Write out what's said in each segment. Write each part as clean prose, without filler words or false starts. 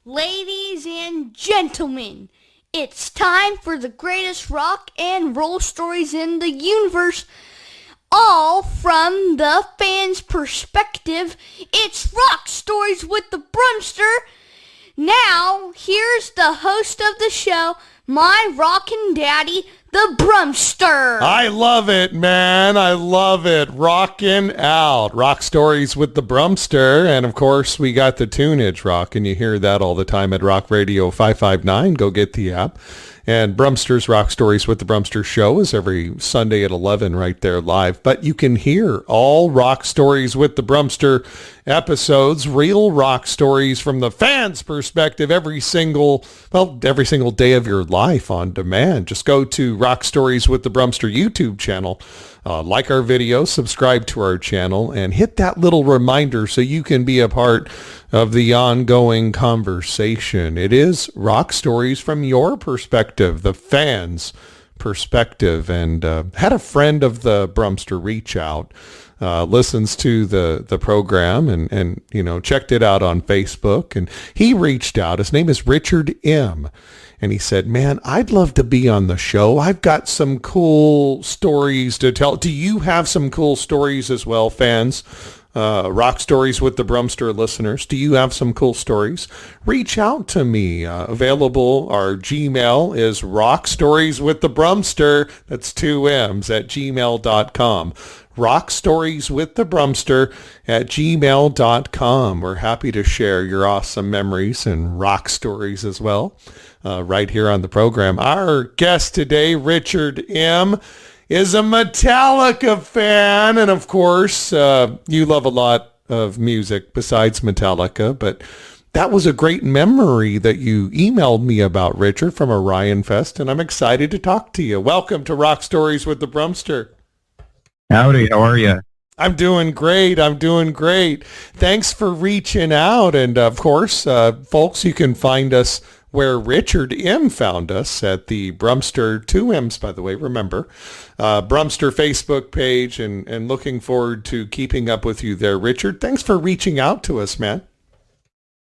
Ladies and gentlemen, it's time for the greatest rock and roll stories in the universe, all from the fans' perspective. It's Rock Stories with the Brumster. Now, here's the host of the show, my rockin' daddy, the Brumster. I love it, man. I love it. Rockin' out. Rock Stories with the Brumster. And, of course, we got the tunage rock, and you hear that all the time at Rock Radio 559. Go get the app. And Brumster's Rock Stories with the Brumster show is every Sunday at 11 right there live. But you can hear all Rock Stories with the Brumster episodes, real rock stories from the fans' perspective every single day of your life on demand. Just go to Rock Stories with the Brumster YouTube channel, like our videos, subscribe to our channel, and hit that little reminder so you can be a part of the ongoing conversation. It is Rock Stories from your perspective, the fans' perspective. And had a friend of the Brumster reach out, listens to the program and checked it out on Facebook. And he reached out. His name is Richard M. And he said, man, I'd love to be on the show. I've got some cool stories to tell. Do you have some cool stories as well, fans? Rock Stories with the Brumster listeners. Do you have some cool stories? Reach out to me. Available, our Gmail is rockstorieswiththebrumster. That's 2 M's at gmail.com. rockstorieswiththebrumster at gmail.com. We're happy to share your awesome memories and rock stories as well, right here on the program. Our guest today, Richard M., is a Metallica fan, and of course, you love a lot of music besides Metallica, but that was a great memory that you emailed me about, Richard, from Orionfest, and I'm excited to talk to you. Welcome to Rock Stories with the Brumster. Howdy, how are you? I'm doing great. Thanks for reaching out, and of course, folks, you can find us where Richard M. found us at the Brumster, 2 M's, by the way, remember, Brumster Facebook page, and looking forward to keeping up with you there. Richard, thanks for reaching out to us, man.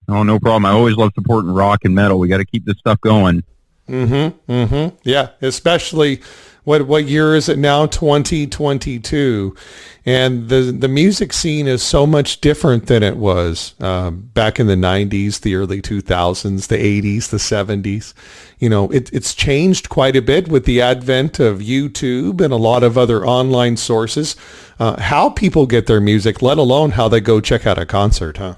Oh, no problem. I always love supporting rock and metal. We got to keep this stuff going. Yeah, especially, what year is it now? 2022. And the music scene is so much different than it was back in the 90s, the early 2000s, the 80s, the 70s. It's changed quite a bit with the advent of YouTube and a lot of other online sources. How people get their music, let alone how they go check out a concert, huh?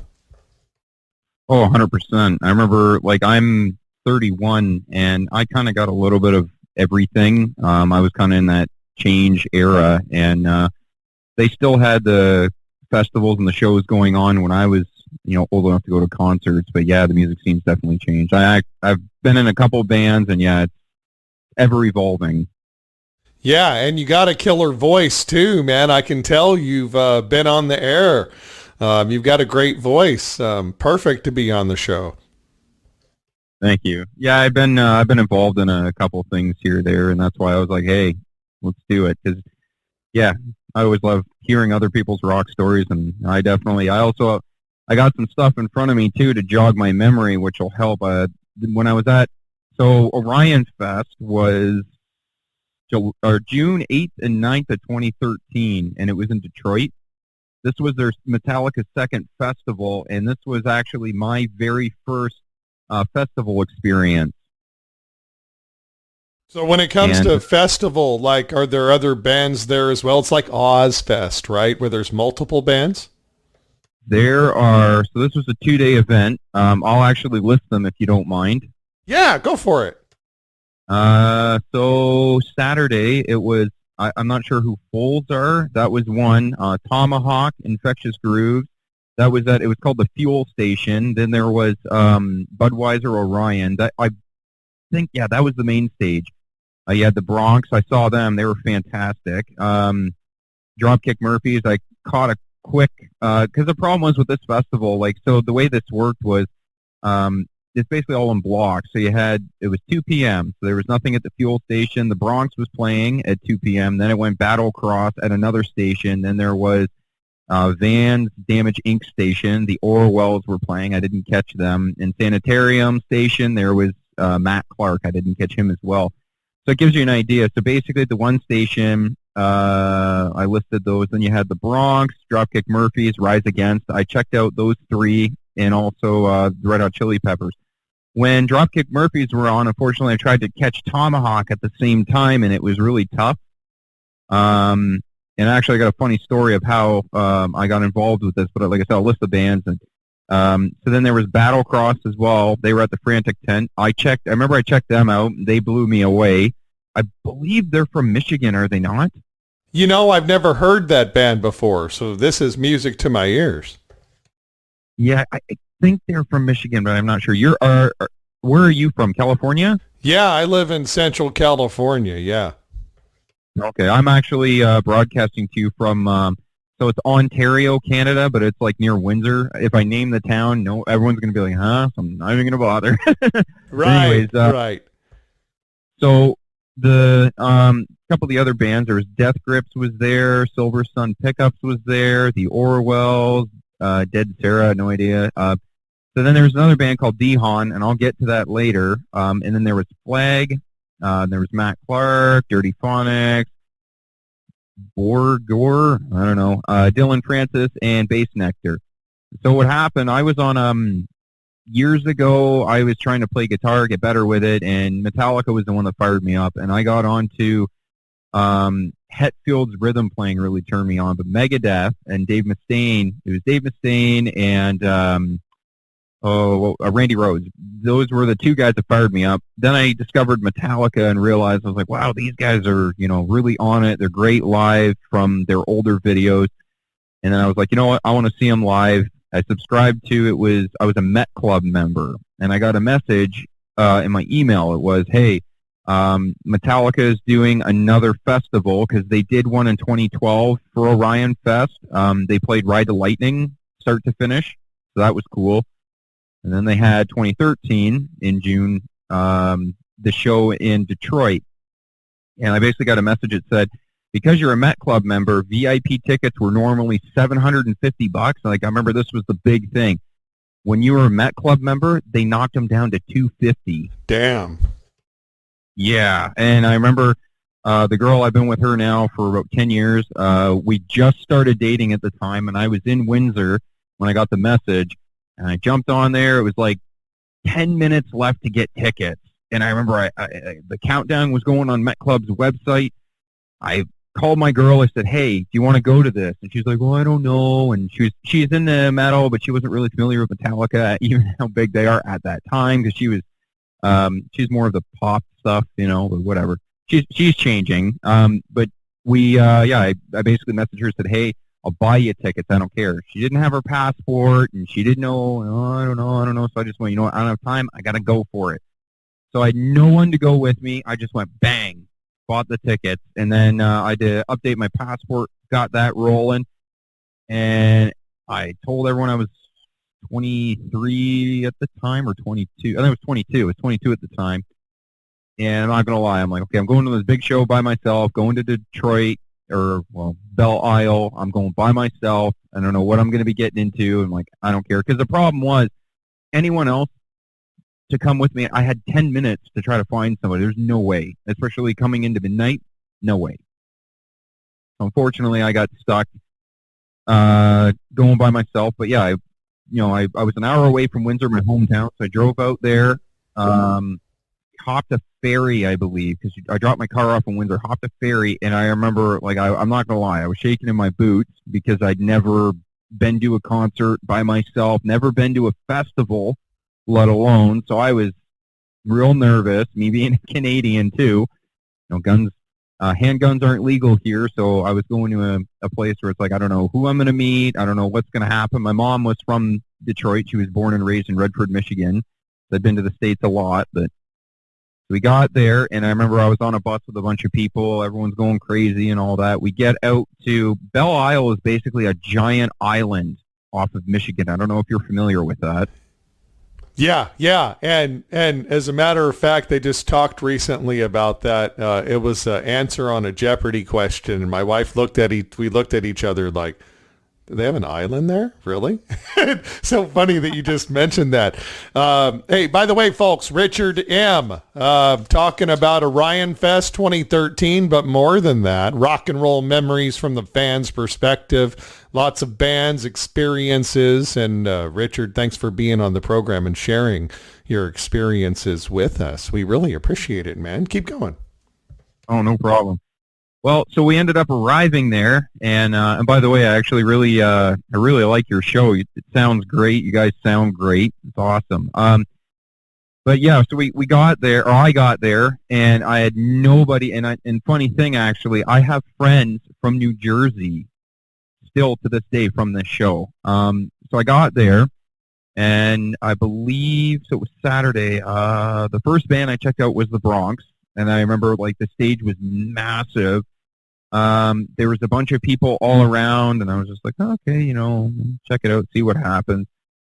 Oh, 100%. I remember, I'm 31, and I kind of got a little bit of everything. I was kind of in that change era, and they still had the festivals and the shows going on when I was, old enough to go to concerts. But yeah, the music scene's definitely changed. I've been in a couple of bands, and yeah, it's ever evolving. Yeah, and you got a killer voice too, man. I can tell you've been on the air. You've got a great voice. Perfect to be on the show. Thank you. Yeah, I've been involved in a couple of things here or there, and that's why I was like, hey, let's do it. Because yeah, I always love hearing other people's rock stories, and I got some stuff in front of me too to jog my memory, which will help. When I was Orionfest was June 8th and 9th of 2013, and it was in Detroit. This was their Metallica's second festival, and this was actually my very first festival experience. So when it comes to festival, are there other bands there as well? It's like Ozfest, right, where there's multiple bands? There are. So this was a 2-day event. I'll actually list them if you don't mind. Yeah, go for it. So Saturday, it was, I'm not sure who Folds are. That was one. TOMAHAWK, Infectious Grooves. That was it was called the Fuel Station. Then there was Budweiser Orion. That that was the main stage. You had the Bronx. I saw them. They were fantastic. Dropkick Murphys. I caught a quick, because the problem was with this festival, so the way this worked was, it's basically all in blocks. So it was 2 p.m., so there was nothing at the fuel station. The Bronx was playing at 2 p.m., then it went Battle Cross at another station, then there was Van's Damage Inc. station, the Orwells were playing. I didn't catch them. In Sanitarium station, there was Matt Clark. I didn't catch him as well. So it gives you an idea. So basically, the one station, I listed those. Then you had the Bronx, Dropkick Murphys, Rise Against. I checked out those three, and also the Red Hot Chili Peppers. When Dropkick Murphys were on, unfortunately, I tried to catch Tomahawk at the same time, and it was really tough. And actually, I got a funny story of how I got involved with this, but like I said, I'll list the bands. And so then there was Battlecross as well. They were at the Frantic Tent. I remember I checked them out. They blew me away. I believe they're from Michigan, are they not? You know, I've never heard that band before, so this is music to my ears. Yeah, I think they're from Michigan, but I'm not sure. Where are you from, California? Yeah, I live in Central California, yeah. Okay, I'm actually broadcasting to you from, so it's Ontario, Canada, but it's like near Windsor. If I name the town, no, everyone's going to be like, huh? So I'm not even going to bother. Right, anyways, right. So the couple of the other bands, there was Death Grips was there, Silver Sun Pickups was there, the Orwells, Dead Sarah, no idea. So then there was another band called DEHAAN, and I'll get to that later. And then there was Flag, there was Matt Clark, Dirty Phonics, Gore, I don't know, Dylan Francis, and Bass Nectar. So what happened, I was on, years ago, I was trying to play guitar, get better with it, and Metallica was the one that fired me up, and I got onto Hetfield's rhythm playing really turned me on, but Megadeth and Dave Mustaine, it was Dave Mustaine and Randy Rhoads. Those were the two guys that fired me up. Then I discovered Metallica and realized, I was like, wow, these guys are, really on it. They're great live from their older videos. And then I was like, you know what, I want to see them live. I subscribed to, I was a Met Club member, and I got a message in my email. It was, hey, Metallica is doing another festival, because they did one in 2012 for Orion Fest. They played Ride the Lightning start to finish, so that was cool. And then they had 2013 in June, the show in Detroit. And I basically got a message that said, because you're a Met Club member, VIP tickets were normally $750. Like, I remember this was the big thing. When you were a Met Club member, they knocked them down to $250. Damn. Yeah, and I remember the girl, I've been with her now for about 10 years. We just started dating at the time, and I was in Windsor when I got the message, and I jumped on there. It was like 10 minutes left to get tickets, and I remember the countdown was going on Met Club's website. I called my girl. I said, hey, do you want to go to this? And she's like, well, I don't know. And she's into metal, but she wasn't really familiar with Metallica, even how big they are at that time, because she's more of the pop stuff, but whatever. She's changing. But I basically messaged her and said, hey, I'll buy you tickets. I don't care. She didn't have her passport, and she didn't know, I don't know. So I just went, you know what, I don't have time. I got to go for it. So I had no one to go with me. I just went bang. Bought the tickets, and then I did update my passport, got that rolling, and I told everyone I was 23 at the time, or 22. I think it was 22. I was 22 at the time, and I'm not going to lie. I'm like, okay, I'm going to this big show by myself, going to Detroit, Belle Isle. I'm going by myself. I don't know what I'm going to be getting into. I'm like, I don't care, because the problem was anyone else to come with me, I had 10 minutes to try to find somebody. There's no way, especially coming into midnight, no way. Unfortunately, I got stuck going by myself. But yeah, I was an hour away from Windsor, my hometown, so I drove out there, hopped a ferry, I believe, because I dropped my car off in Windsor, hopped a ferry, and I remember, like, I'm not going to lie, I was shaking in my boots because I'd never been to a concert by myself, never been to a festival, let alone. So I was real nervous, me being a Canadian too. Handguns aren't legal here, so I was going to a place where it's like, I don't know who I'm going to meet. I don't know what's going to happen. My mom was from Detroit. She was born and raised in Redford, Michigan. So I've been to the States a lot, but we got there, and I remember I was on a bus with a bunch of people. Everyone's going crazy and all that. We get out to Belle Isle is basically a giant island off of Michigan. I don't know if you're familiar with that. Yeah, and as a matter of fact, they just talked recently about that. It was an answer on a Jeopardy question, and my wife we looked at each other like, Do they have an island there? Really? So funny that you just mentioned that. Hey, by the way, folks, Richard M. Talking about Orion Fest 2013, but more than that, rock and roll memories from the fans' perspective, lots of bands, experiences, and Richard, thanks for being on the program and sharing your experiences with us. We really appreciate it, man. Keep going. Oh, no problem. Well, so we ended up arriving there, and by the way, I actually I really like your show. It sounds great. You guys sound great. It's awesome. But yeah, so we got there, or I got there, and I had nobody. And funny thing, actually, I have friends from New Jersey still to this day from this show. So I got there, and I believe so it was Saturday. The first band I checked out was the Bronx. And I remember, like, the stage was massive. There was a bunch of people all around, and I was just like, oh, okay, you know, check it out, see what happens.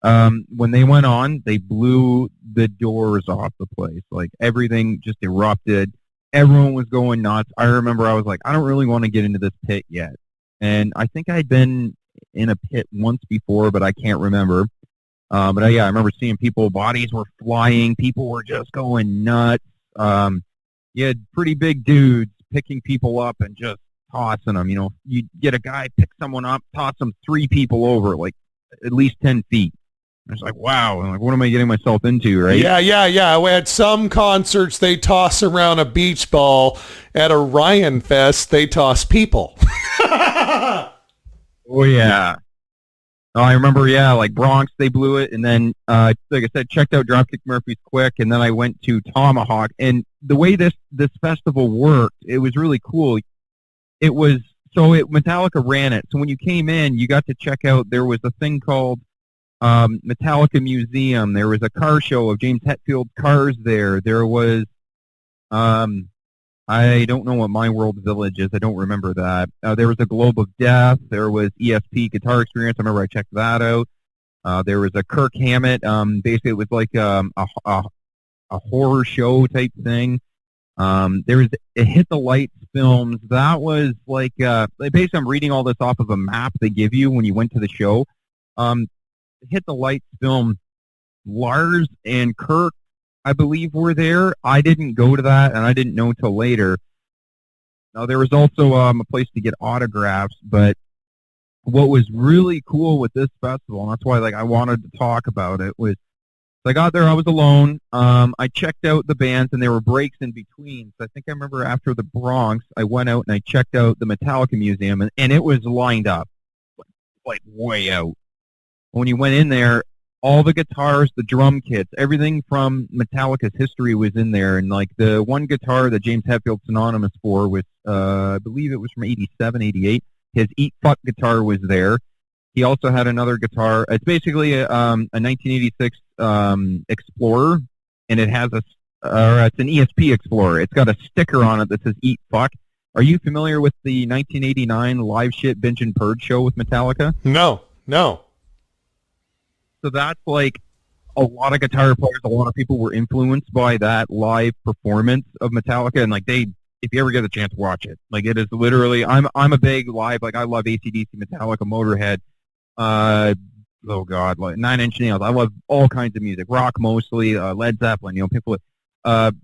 When they went on, they blew the doors off the place. Like, everything just erupted. Everyone was going nuts. I remember I was like, I don't really want to get into this pit yet. And I think I'd been in a pit once before, but I can't remember. I remember seeing people, bodies were flying. People were just going nuts. You had pretty big dudes picking people up and just tossing them. You know, you get a guy, pick someone up, toss them 3 people over, like at least 10 feet. I was like, wow, I'm like, what am I getting myself into, right? Yeah. At some concerts, they toss around a beach ball. At Orion Fest, they toss people. Oh, yeah. I remember, like Bronx, they blew it, and then, like I said, checked out Dropkick Murphys quick, and then I went to Tomahawk, and the way this festival worked, it was really cool. Metallica ran it, so when you came in, you got to check out, there was a thing called Metallica Museum, there was a car show of James Hetfield's cars there was, I don't know what My World Village is. I don't remember that. There was a Globe of Death. There was ESP Guitar Experience. I remember I checked that out. There was a KIRK Hammond. Basically, it was like a horror show type thing. There was a Hit the Lights films. That was like basically I'm reading all this off of a map they give you when you went to the show. Hit the Lights film. LARS and KIRK, I believe, were there. I didn't go to that, and I didn't know till later. Now, there was also a place to get autographs, but what was really cool with this festival, and that's why I wanted to talk about it, was I got there, I was alone. I checked out the bands, and there were breaks in between. So I think I remember after the Bronx, I went out and I checked out the Metallica Museum, and it was lined up, like way out. When you went in there, all the guitars, the drum kits, everything from Metallica's history was in there. And like the one guitar that James Hetfield's synonymous for was, I believe it was from 87, 88. His Eat Fuck guitar was there. He also had another guitar. It's basically a 1986 Explorer, and it has it's an ESP Explorer. It's got a sticker on it that says Eat Fuck. Are you familiar with the 1989 Live Shit Binge and Purge show with Metallica? No. So that's like a lot of guitar players, a lot of people were influenced by that live performance of Metallica, and like if you ever get a chance, watch it. Like it is literally, I'm a big live, like I love AC/DC, Metallica, Motorhead, oh God, like Nine Inch Nails. I love all kinds of music, rock mostly, Led Zeppelin, people.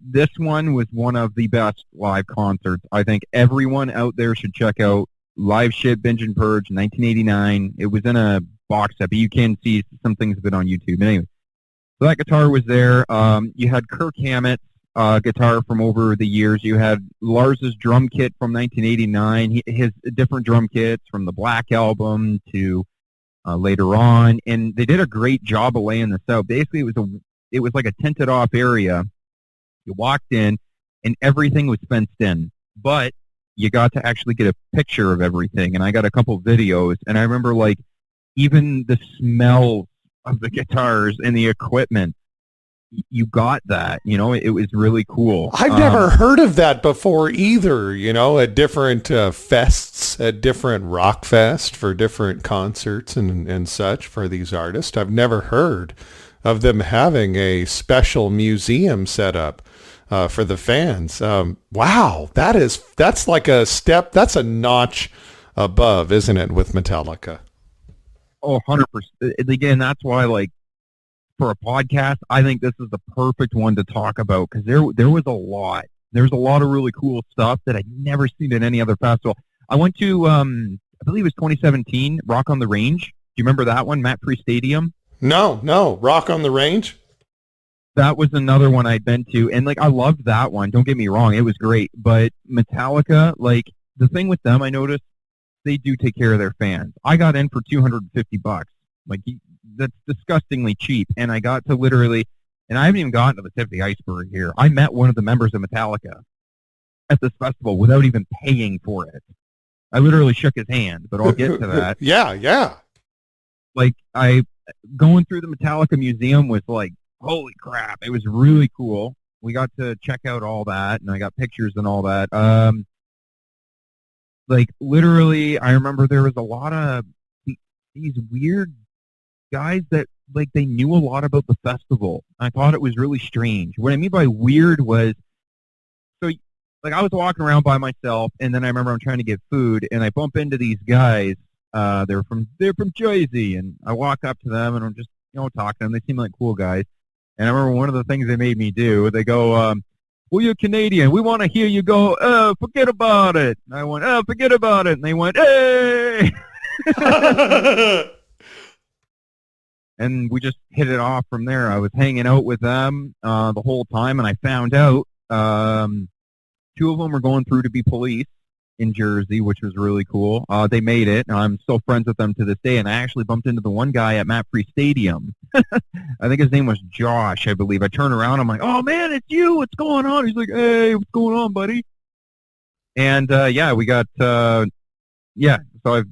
This one was one of the best live concerts. I think everyone out there should check out Live Shit Binge and Purge 1989. It was in a box set, but you can see some things of it on YouTube. Anyway, so that guitar was there. You had KIRK Hammett's guitar from over the years. You had Lars's drum kit from 1989. His different drum kits from the Black Album to later on, and they did a great job of laying this out. Basically, it was like a tinted off area. You walked in, and everything was fenced in, but you got to actually get a picture of everything. And I got a couple videos, and I remember like even the smell of the guitars and the equipment, you got that, it was really cool. I've never heard of that before either, at different fests, at different rock fest for different concerts and such for these artists. I've never heard of them having a special museum set up for the fans. Wow, that's like a step, that's a notch above, isn't it, with Metallica? Oh, 100%. Again, that's why, like, for a podcast, I think this is the perfect one to talk about because there was a lot. There's a lot of really cool stuff that I'd never seen at any other festival. I went to, I believe it was 2017, Rock on the Range. Do you remember that one, Matt Free Stadium? No, Rock on the Range. That was another one I'd been to, and like I loved that one. Don't get me wrong, it was great. But Metallica, like the thing with them, I noticed they do take care of their fans. I got in for $250. Like that's disgustingly cheap, and I got to literally, and I haven't even gotten to the tip of the iceberg here. I met one of the members of Metallica at this festival without even paying for it. I literally shook his hand, but I'll get to that. Yeah. Like going through the Metallica museum was like, holy crap! It was really cool. We got to check out all that, and I got pictures and all that. Like literally, I remember there was a lot of these weird guys that like they knew a lot about the festival. I thought it was really strange. What I mean by weird was, so like I was walking around by myself, and then I remember I'm trying to get food, and I bump into these guys. They're from Jersey, and I walk up to them, and I'm just talking to them. They seem like cool guys. And I remember one of the things they made me do, they go, well, you're Canadian. We want to hear you go, oh, forget about it. And I went, oh, forget about it. And they went, hey! And we just hit it off from there. I was hanging out with them the whole time, and I found out two of them were going through to be police in Jersey, which was really cool. They made it. I'm still friends with them to this day, and I actually bumped into the one guy at Matt Free Stadium. I think his name was Josh, I believe. I turn around, I'm like, oh, man, it's you. What's going on? He's like, hey, what's going on, buddy? And, we got, so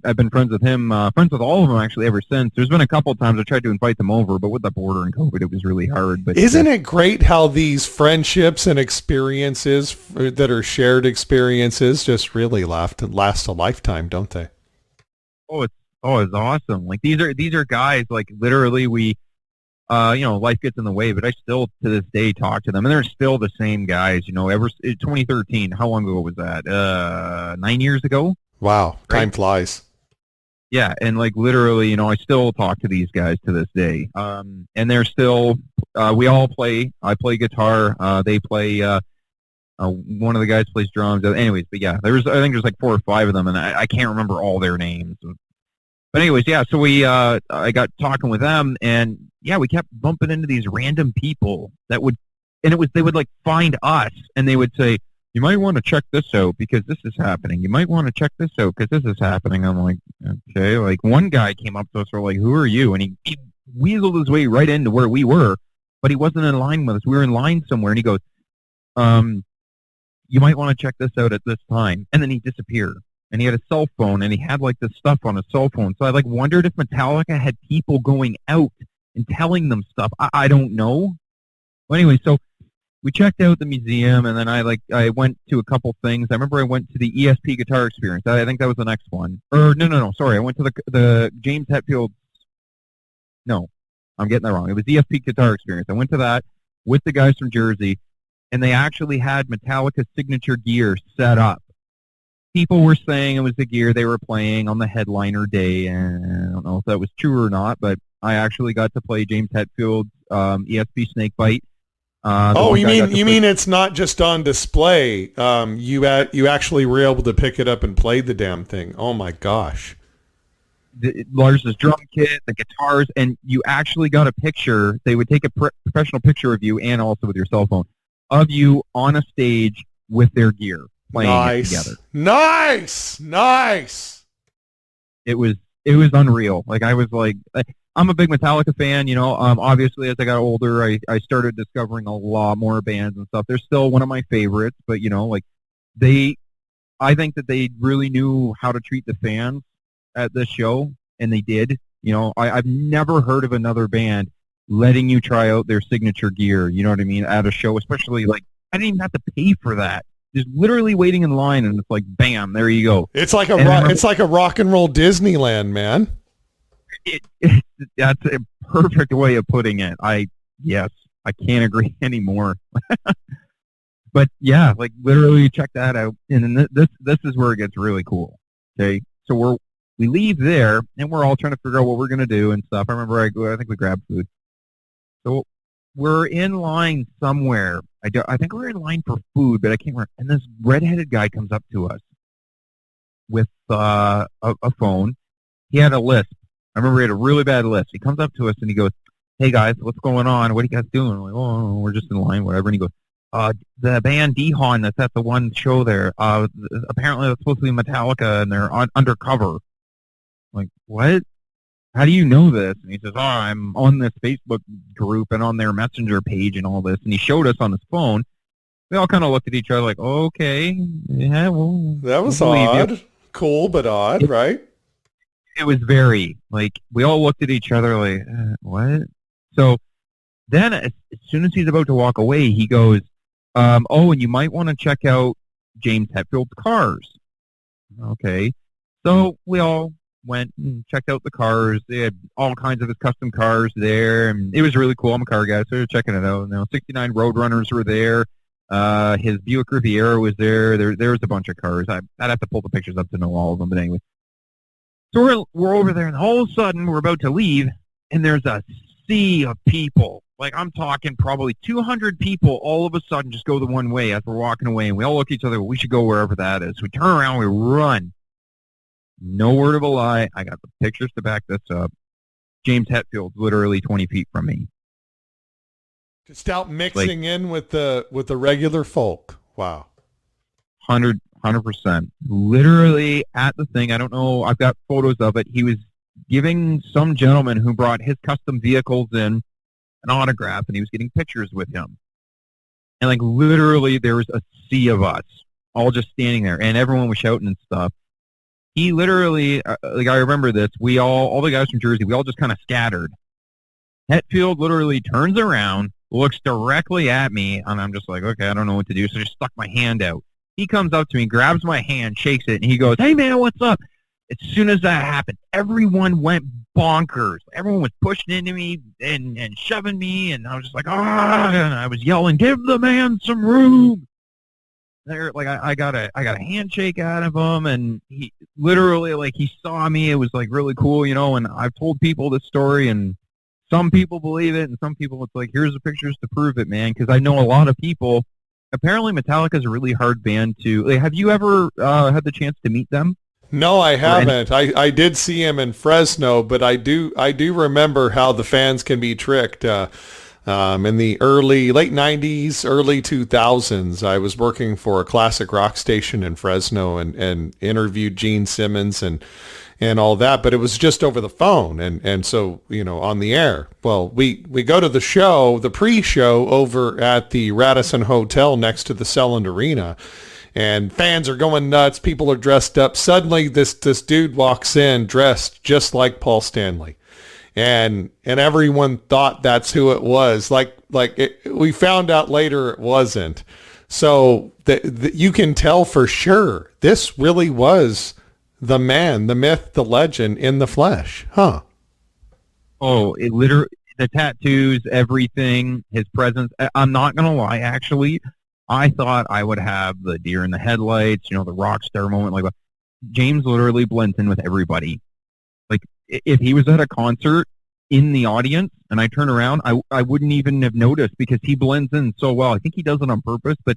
I've been friends with him, friends with all of them, actually, ever since. There's been a couple of times I tried to invite them over, but with the border and COVID, it was really hard. But isn't it great how these friendships and experiences that are shared experiences just really last a lifetime, don't they? It's awesome. Like these are guys, like literally we, life gets in the way, but I still to this day talk to them, and they're still the same guys. Ever 2013. How long ago was that? 9 years ago. Wow, right? Time flies. Yeah, and like literally, I still talk to these guys to this day. And they're still, we all play. I play guitar. They play. One of the guys plays drums. Anyways, but yeah, I think there's like 4 or 5 of them, and I can't remember all their names. But anyways, yeah. So I got talking with them, and yeah, we kept bumping into these random people they would like find us, and they would say, you might want to check this out because this is happening. You might want to check this out because this is happening. I'm like, okay. Like one guy came up to us, we're like, who are you? And he weaseled his way right into where we were, but he wasn't in line with us. We were in line somewhere, and he goes, you might want to check this out at this time. And then he disappeared. And he had a cell phone, and he had like this stuff on his cell phone. So I like wondered if Metallica had people going out and telling them stuff. I don't know. But anyway, so we checked out the museum, and then I went to a couple things. I remember I went to the ESP guitar experience. I think that was the next one. Or no, sorry. I went to the James Hetfield. No, I'm getting that wrong. It was ESP guitar experience. I went to that with the guys from Jersey, and they actually had Metallica signature gear set up. People were saying it was the gear they were playing on the headliner day, and I don't know if that was true or not, but I actually got to play James Hetfield's ESP Snakebite. You mean it's not just on display? You actually were able to pick it up and play the damn thing. Oh my gosh! Lars's drum kit, the guitars, and you actually got a picture. They would take a professional picture of you, and also with your cell phone, of you on a stage with their gear playing it together. Nice. It was unreal. Like I was like. I'm a big Metallica fan, obviously as I got older, I started discovering a lot more bands and stuff. They're still one of my favorites, but I think that they really knew how to treat the fans at this show, and they did. I've never heard of another band letting you try out their signature gear, you know what I mean, at a show, especially like, I didn't even have to pay for that. Just literally waiting in line, and it's like, bam, there you go. It's like a rock and roll Disneyland, man. That's a perfect way of putting it. I can't agree anymore. But yeah, like literally check that out. And then this is where it gets really cool. Okay, so we leave there, and we're all trying to figure out what we're going to do and stuff. I remember I think we grabbed food. So we're in line somewhere. I think we're in line for food, but I can't remember. And this redheaded guy comes up to us with a phone. He had a lisp. I remember he had a really bad lisp. He comes up to us and he goes, "Hey guys, what's going on? What are you guys doing?" We're like, "Oh, we're just in line, whatever." And he goes, "The band DEHAAN that's at the one show there. Apparently it's supposed to be Metallica, and they're undercover." I'm like, "What? How do you know this?" And he says, "Oh, I'm on this Facebook group and on their messenger page and all this." And he showed us on his phone. We all kind of looked at each other like, "Okay, yeah, well, That was we'll believe you." odd. Cool, but odd, right? It was very, like, we all looked at each other like, what? So then as soon as he's about to walk away, he goes, "Oh, and you might want to check out James Hetfield's cars." Okay. So we all went and checked out the cars. They had all kinds of his custom cars there, and it was really cool. I'm a car guy, so we were checking it out. 69 Roadrunners were there. His Buick Riviera was there. There was a bunch of cars. I'd have to pull the pictures up to know all of them, but anyway. So we're over there, and all of a sudden we're about to leave, and there's a sea of people. Like, I'm talking probably 200 people all of a sudden just go the one way as we're walking away, and we all look at each other, we should go wherever that is. We turn around, we run. No word of a lie. I got the pictures to back this up. James Hetfield's literally 20 feet from me. Just out mixing in with the regular folk. Wow. 100%. Literally at the thing. I don't know. I've got photos of it. He was giving some gentleman who brought his custom vehicles in an autograph, and he was getting pictures with him. And, like, literally there was a sea of us all just standing there, and everyone was shouting and stuff. He literally, like, I remember this, we all the guys from Jersey, we all just kind of scattered. Hetfield literally turns around, looks directly at me, and I'm just like, okay, I don't know what to do, so I just stuck my hand out. He comes up to me, grabs my hand, shakes it, and he goes, "Hey, man, what's up?" As soon as that happened, everyone went bonkers. Everyone was pushing into me and shoving me, and I was just like, "Ah!" And I was yelling, "Give the man some room!" There, like, I got a handshake out of him, and he literally, like, he saw me. It was, like, really cool, you know. And I've told people this story, and some people believe it, and some people it's like, "Here's the pictures to prove it, man." Because I know a lot of people. Apparently, Metallica is a really hard band to. Like, have you ever had the chance to meet them? No, I haven't. I did see him in Fresno, but I do remember how the fans can be tricked. In the late 90s, early 2000s, I was working for a classic rock station in Fresno and interviewed Gene Simmons and all that, but it was just over the phone and so, you know, on the air. Well, we go to the show, the pre-show over at the Radisson Hotel next to the Selland Arena. And fans are going nuts. People are dressed up. Suddenly, this dude walks in dressed just like Paul Stanley, and everyone thought that's who it was. We found out later it wasn't. So you can tell for sure this really was the man, the myth, the legend in the flesh, huh? Oh, it literally, the tattoos, everything, his presence. I'm not gonna lie, actually. I thought I would have the deer in the headlights, you know, the rock star moment. Like, James literally blends in with everybody. Like, if he was at a concert in the audience and I turn around, I wouldn't even have noticed because he blends in so well. I think he does it on purpose, but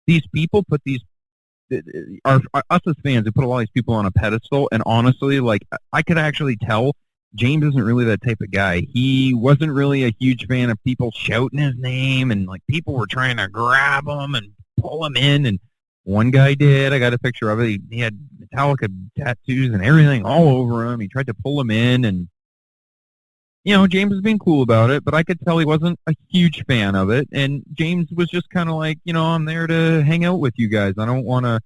these people put us as fans, they put a lot of these people on a pedestal, and honestly, like, I could actually tell James isn't really that type of guy. He wasn't really a huge fan of people shouting his name, and, like, people were trying to grab him and pull him in, and one guy did. I got a picture of it. He had Metallica tattoos and everything all over him. He tried to pull him in, and, you know, James was being cool about it, but I could tell he wasn't a huge fan of it, and James was just kind of like, you know, I'm there to hang out with you guys. I don't want to.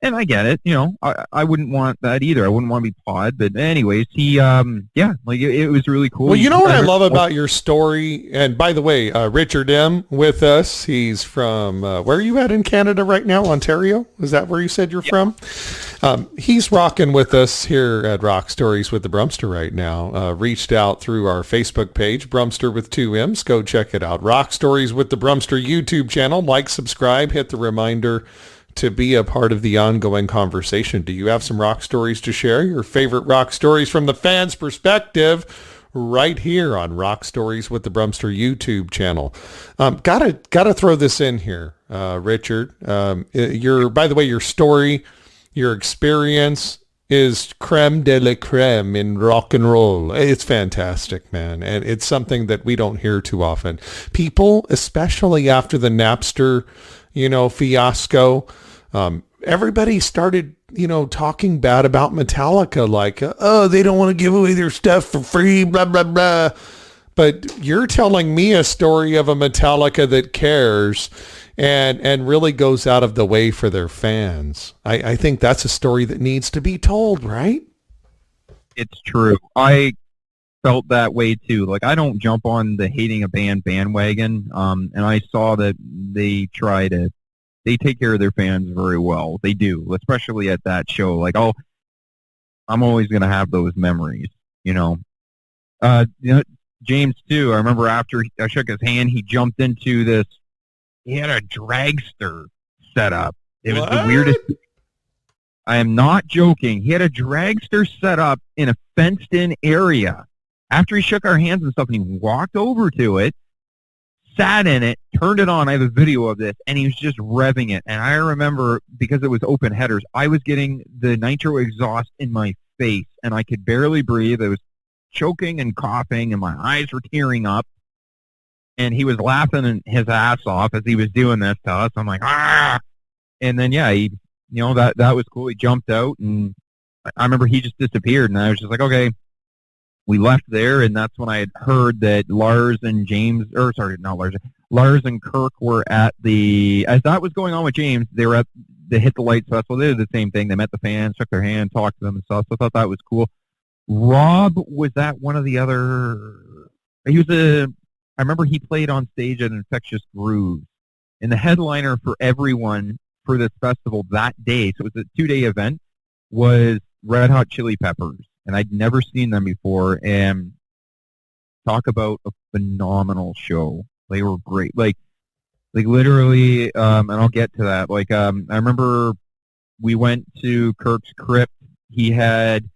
And I get it, you know, I wouldn't want that either. I wouldn't want to be pod, but anyways, he, like, it was really cool. Well, you know what I love about your story, and by the way, Richard M. with us, he's from, where are you at in Canada right now? Ontario? Is that where you said you're from? He's rocking with us here at Rock Stories with the Brumster right now. Reached out through our Facebook page, Brumster with 2 M's. Go check it out. Rock Stories with the Brumster YouTube channel. Like, subscribe, hit the reminder to be a part of the ongoing conversation. Do you have some rock stories to share? Your favorite rock stories from the fans' perspective, right here on Rock Stories with the Brumster YouTube channel. Gotta throw this in here, Richard. By the way, your story, your experience is creme de la creme in rock and roll. It's fantastic, man. And it's something that we don't hear too often. People, especially after the Napster, fiasco, everybody started, talking bad about Metallica, like, oh, they don't want to give away their stuff for free, blah, blah, blah. But you're telling me a story of a Metallica that cares and really goes out of the way for their fans. I think that's a story that needs to be told, right? It's true. I felt that way too. Like, I don't jump on the hating a band bandwagon, and I saw that they take care of their fans very well. They do, especially at that show. Like, I'm always going to have those memories, James too, I remember after I shook his hand, he jumped into this. He had a dragster set up. It was the weirdest. I am not joking. He had a dragster set up in a fenced-in area. After he shook our hands and stuff, and he walked over to it, sat in it, turned it on. I have a video of this, and he was just revving it. And I remember, because it was open headers, I was getting the nitro exhaust in my face, and I could barely breathe. I was choking and coughing, and my eyes were tearing up. And he was laughing his ass off as he was doing this to us. I'm like, ah! And then, yeah, that was cool. He jumped out, and I remember he just disappeared, and I was just like, okay. We left there, and that's when I had heard that Lars and Lars and Kirk were at as that was going on with James, they were at the Hit the Lights Festival. They did the same thing. They met the fans, shook their hand, talked to them and stuff. So I thought that was cool. Rob was at one of the other, I remember he played on stage at Infectious Grooves, and the headliner for everyone for this festival that day, so it was a 2-day event, was Red Hot Chili Peppers. And I'd never seen them before, and talk about a phenomenal show. They were great. Like literally, and I'll get to that. I remember we went to Kirk's Crypt. He had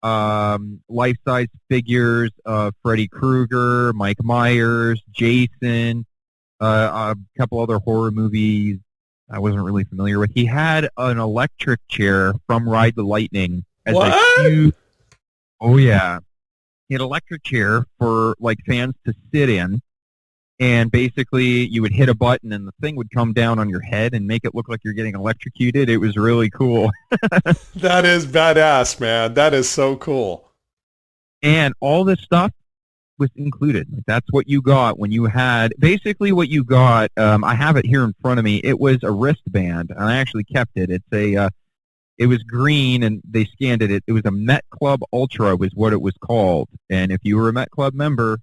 life-size figures of Freddy Krueger, Mike Myers, Jason, a couple other horror movies I wasn't really familiar with. He had an electric chair from Ride the Lightning as a huge. Oh, yeah. He had an electric chair for, fans to sit in, and basically you would hit a button and the thing would come down on your head and make it look like you're getting electrocuted. It was really cool. That is badass, man. That is so cool. And all this stuff was included. That's what you got when you had, basically what you got, I have it here in front of me. It was a wristband, and I actually kept it. It was green, and they scanned it. It was a Met Club Ultra was what it was called. And if you were a Met Club member,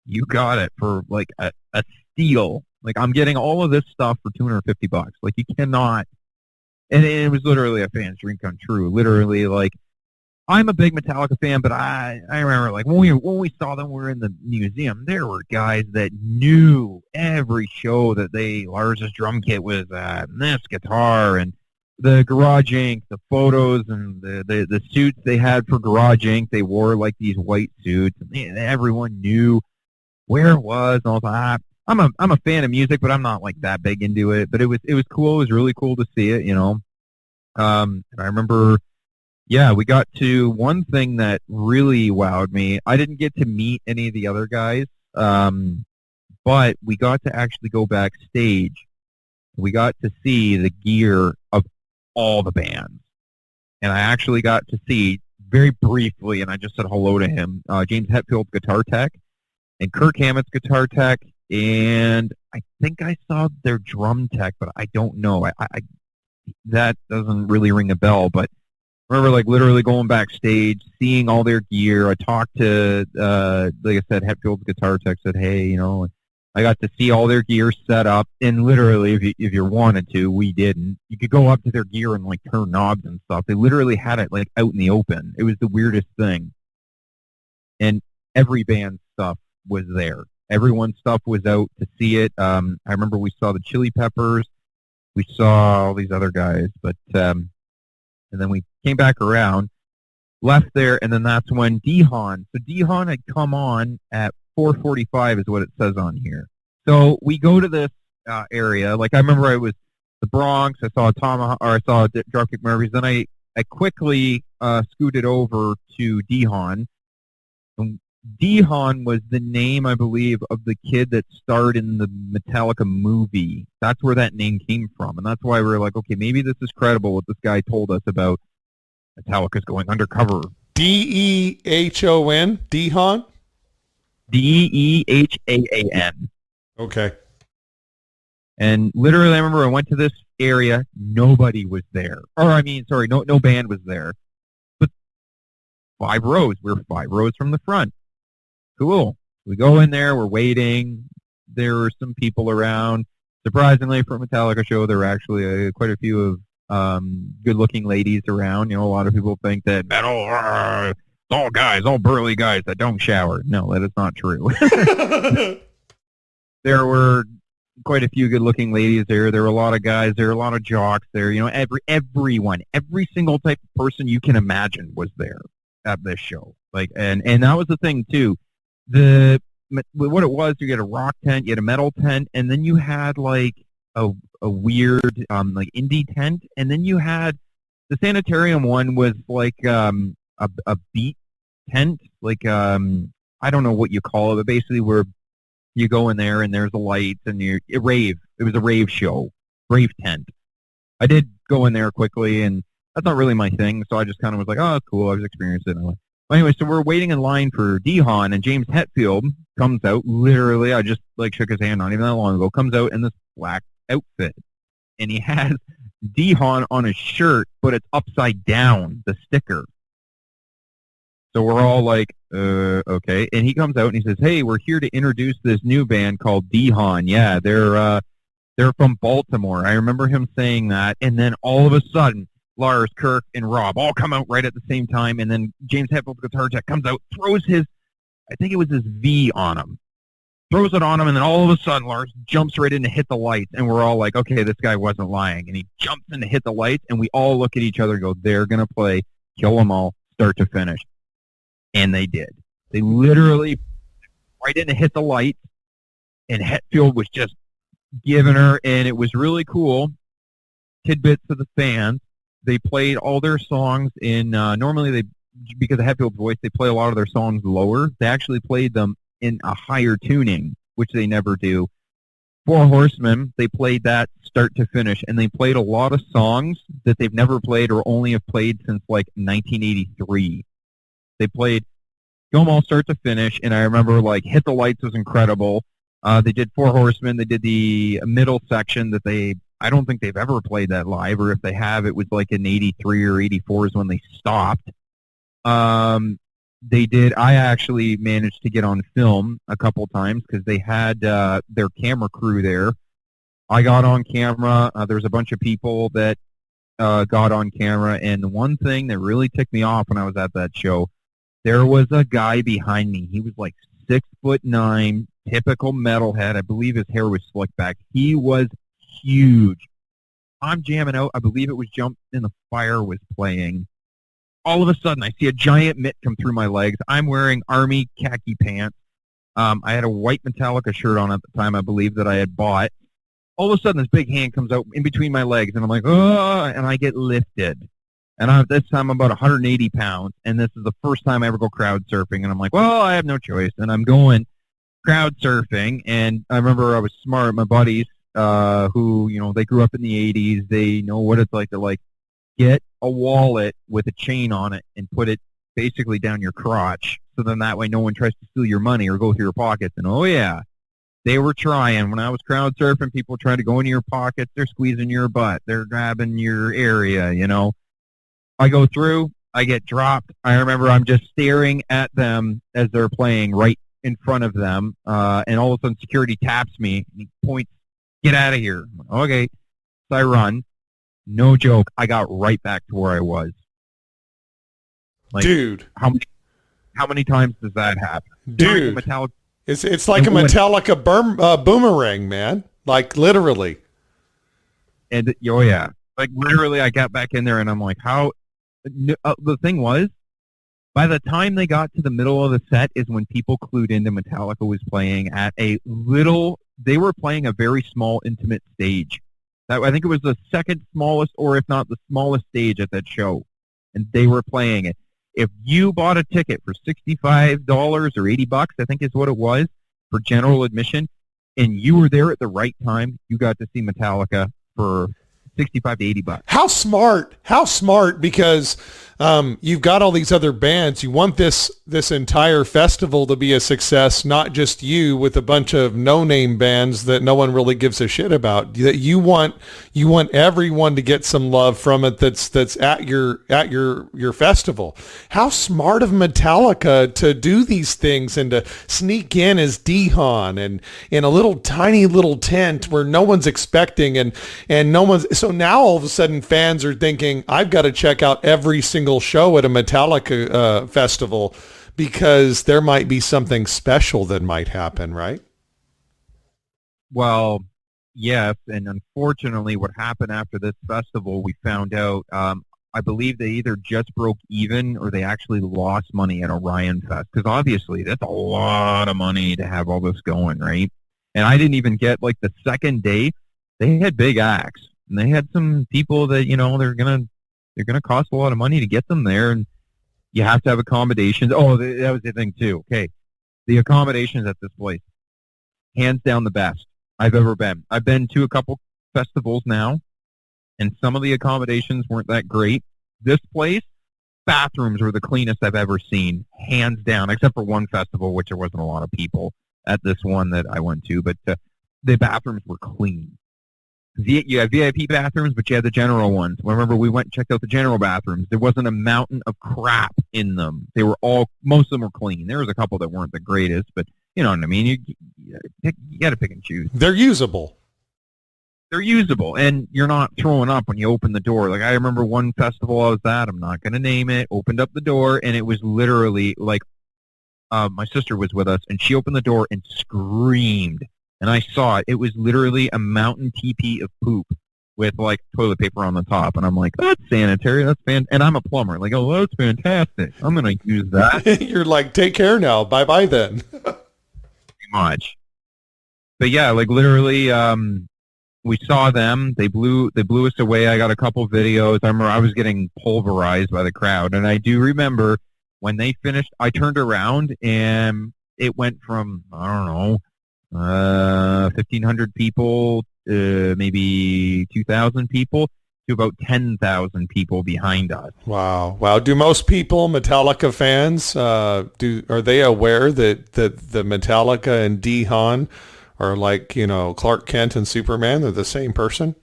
you got it for, a steal. I'm getting all of this stuff for $250. You cannot. And it was literally a fan's dream come true. Literally, I'm a big Metallica fan, but I remember, when we saw them, we were in the museum, there were guys that knew every show that Lars's drum kit was this guitar, and the Garage Inc., the photos, and the suits they had for Garage Inc., they wore these white suits, and everyone knew where it was. And all that. I'm a fan of music, but I'm not that big into it. But it was cool. It was really cool to see it, And I remember, yeah, we got to one thing that really wowed me. I didn't get to meet any of the other guys, but we got to actually go backstage. We got to see the gear of all the bands, and I actually got to see very briefly, and I just said hello to him, James Hetfield's guitar tech and Kirk Hammett's guitar tech, and I think I saw their drum tech, but I don't know. I that doesn't really ring a bell, but I remember literally going backstage, seeing all their gear. I talked to, like I said, Hetfield's guitar tech, said, hey, I got to see all their gear set up, and literally, if you wanted to, we didn't. You could go up to their gear and turn knobs and stuff. They literally had it out in the open. It was the weirdest thing. And every band's stuff was there. Everyone's stuff was out to see it. I remember we saw the Chili Peppers. we saw all these other guys, but and then we came back around, left there, and then that's when DEHAAN. So DEHAAN had come on at 4:45 is what it says on here. So we go to this area. Like, I remember I was the Bronx. I saw Tomahawk, or I saw Dropkick Murphys. Then I quickly scooted over to DEHAAN. And DEHAAN was the name, I believe, of the kid that starred in the Metallica movie. That's where that name came from, and that's why we were like, okay, maybe this is credible what this guy told us about Metallica's going undercover. DEHON? DEHAAN? DEHAAN. Okay. And literally, I remember I went to this area, nobody was there. Or, I mean, sorry, no band was there. But 5 rows. We're 5 rows from the front. Cool. We go in there, we're waiting. There were some people around. Surprisingly, for a Metallica show, there were actually quite a few of good-looking ladies around. You know, a lot of people think that metal, all guys, all burly guys that don't shower. No, that is not true. There were quite a few good-looking ladies there. There were a lot of guys there, a lot of jocks there. You know, everyone, every single type of person you can imagine was there at this show. Like, and that was the thing too. What it was, you had a rock tent, you had a metal tent, and then you had like a weird like indie tent, and then you had the sanitarium one was like a beat tent, like I don't know what you call it, but basically where you go in there and there's the lights and it was a rave show, rave tent. I did go in there quickly, and that's not really my thing, so I just kind of was like, oh, that's cool, I was experiencing it. Anyway, so we're waiting in line for DEHAAN, and James Hetfield comes out, literally, I just like shook his hand not even that long ago, comes out in this black outfit, and he has DEHAAN on his shirt, but it's upside down, the sticker. So we're all like, okay. And he comes out and he says, hey, we're here to introduce this new band called DEHAAN. Yeah, they're from Baltimore. I remember him saying that, and then all of a sudden, Lars, Kirk, and Rob all come out right at the same time, and then James Hetfield's guitar tech comes out, throws his, I think it was his V on him, throws it on him, and then all of a sudden Lars jumps right in to hit the lights, and we're all like, okay, this guy wasn't lying, and he jumps in to hit the lights, and we all look at each other and go, they're going to play Kill 'Em All, start to finish. And they did. They literally right in to hit the lights, and Hetfield was just giving her, and it was really cool. Tidbits to the fans. They played all their songs in, normally because of Hetfield's voice, they play a lot of their songs lower. They actually played them in a higher tuning, which they never do. Four Horsemen, they played that start to finish, and they played a lot of songs that they've never played or only have played since like 1983. They played Kill 'Em All start to finish, and I remember like Hit the Lights was incredible. They did Four Horsemen. They did the middle section that I don't think they've ever played that live, or if they have, it was like in 83 or 84 is when they stopped. They did. I actually managed to get on film a couple times because they had their camera crew there. I got on camera. There was a bunch of people that got on camera, and the one thing that really ticked me off when I was at that show, there was a guy behind me. He was like 6'9", typical metalhead. I believe his hair was slicked back. He was huge. I'm jamming out. I believe it was Jump in the Fire was playing. All of a sudden, I see a giant mitt come through my legs. I'm wearing army khaki pants. I had a white Metallica shirt on at the time, I believe, that I had bought. All of a sudden, this big hand comes out in between my legs, and I'm like, oh, and I get lifted. And this time, I'm about 180 pounds, and this is the first time I ever go crowd surfing. And I'm like, well, I have no choice. And I'm going crowd surfing, and I remember I was smart. My buddies, who, you know, they grew up in the 80s. They know what it's like to, like, get a wallet with a chain on it and put it basically down your crotch, so then that way no one tries to steal your money or go through your pockets. And, oh, yeah, they were trying. When I was crowd surfing, people trying to go into your pockets. They're squeezing your butt. They're grabbing your area, you know. I go through. I get dropped. I remember I'm just staring at them as they're playing right in front of them, and all of a sudden security taps me, and he points, get out of here. Okay. So I run. No joke. I got right back to where I was. Like, dude, how many times does that happen? Dude, it's like a Metallica boomerang, man. Like, literally. And oh yeah, like literally, I got back in there and I'm like, how? The thing was, by the time they got to the middle of the set is when people clued into Metallica was playing at a little. They were playing a very small, intimate stage. I think it was the second smallest, or if not the smallest stage at that show, and they were playing it. If you bought a ticket for $65 or $80, I think is what it was, for general admission, and you were there at the right time, you got to see Metallica for $65 to $80. How smart! How smart! Because you've got all these other bands. You want this entire festival to be a success, not just you with a bunch of no-name bands that no one really gives a shit about. That you want everyone to get some love from it. That's at your festival. How smart of Metallica to do these things and to sneak in as DEHAAN and in a little tiny little tent where no one's expecting and no one's. So now all of a sudden fans are thinking, I've got to check out every single show at a Metallica festival because there might be something special that might happen, right? Well, yes, and unfortunately what happened after this festival, we found out, I believe they either just broke even or they actually lost money at Orionfest, because obviously that's a lot of money to have all this going, right? And I didn't even get, like, the second day, they had big acts, and they had some people that, they're gonna cost a lot of money to get them there, and you have to have accommodations. Oh, that was the thing too. Okay, the accommodations at this place, hands down the best I've ever been. I've been to a couple festivals now, and some of the accommodations weren't that great. This place, bathrooms were the cleanest I've ever seen, hands down, except for one festival, which there wasn't a lot of people at this one that I went to, but the bathrooms were clean. You had VIP bathrooms, but you had the general ones. Remember, we went and checked out the general bathrooms. There wasn't a mountain of crap in them. They were most of them were clean. There was a couple that weren't the greatest, but you know what I mean? You got to pick and choose. They're usable. They're usable, and you're not throwing up when you open the door. Like, I remember one festival I was at, I'm not going to name it, opened up the door, and it was literally like, my sister was with us, and she opened the door and screamed. And I saw it. It was literally a mountain teepee of poop with, like, toilet paper on the top. And I'm like, that's sanitary. That's and I'm a plumber. Like, oh, that's fantastic. I'm going to use that. You're like, take care now. Bye-bye then. Pretty much. But, yeah, like, literally, we saw them. They blew us away. I got a couple videos. I remember I was getting pulverized by the crowd. And I do remember when they finished, I turned around, and it went from, I don't know, 1,500 people, maybe 2,000 people, to about 10,000 people behind us. Wow. Do most people, Metallica fans, are they aware that the Metallica and DEHAAN are like, Clark Kent and Superman? They're the same person?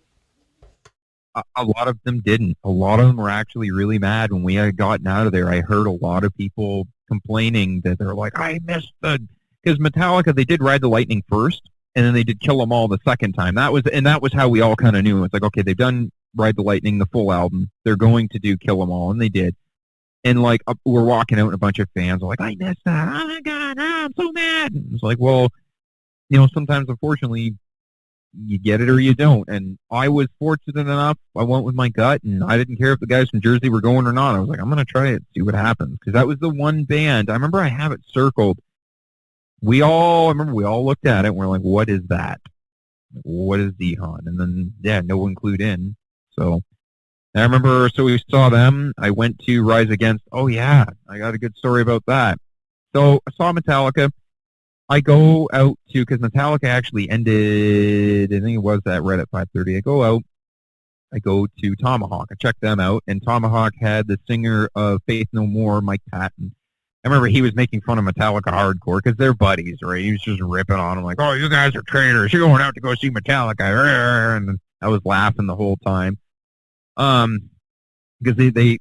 A lot of them didn't. A lot of them were actually really mad when we had gotten out of there. I heard a lot of people complaining that they're like, I missed because Metallica, they did Ride the Lightning first, and then they did Kill 'Em All the second time. That was how we all kind of knew. It's like, okay, they've done Ride the Lightning, the full album. They're going to do Kill 'Em All, and they did. And, like, we're walking out, and a bunch of fans are like, I missed that. Oh, my God, I'm so mad. And it's like, well, sometimes, unfortunately, you get it or you don't. And I was fortunate enough. I went with my gut, and I didn't care if the guys from Jersey were going or not. I was like, I'm going to try it, see what happens. Because that was the one band. I remember I have it circled. We all looked at it and we're like, what is that? What is DEHAAN? And then, yeah, no one clued in. So I remember, so we saw them. I went to Rise Against. Oh, yeah, I got a good story about that. So I saw Metallica. I go out to, because Metallica actually ended, I think it was that right at 5:30. I go to Tomahawk. I check them out, and Tomahawk had the singer of Faith No More, Mike Patton. I remember he was making fun of Metallica hardcore because they're buddies, right? He was just ripping on them like, oh, you guys are traitors. You're going out to go see Metallica. And I was laughing the whole time. Because they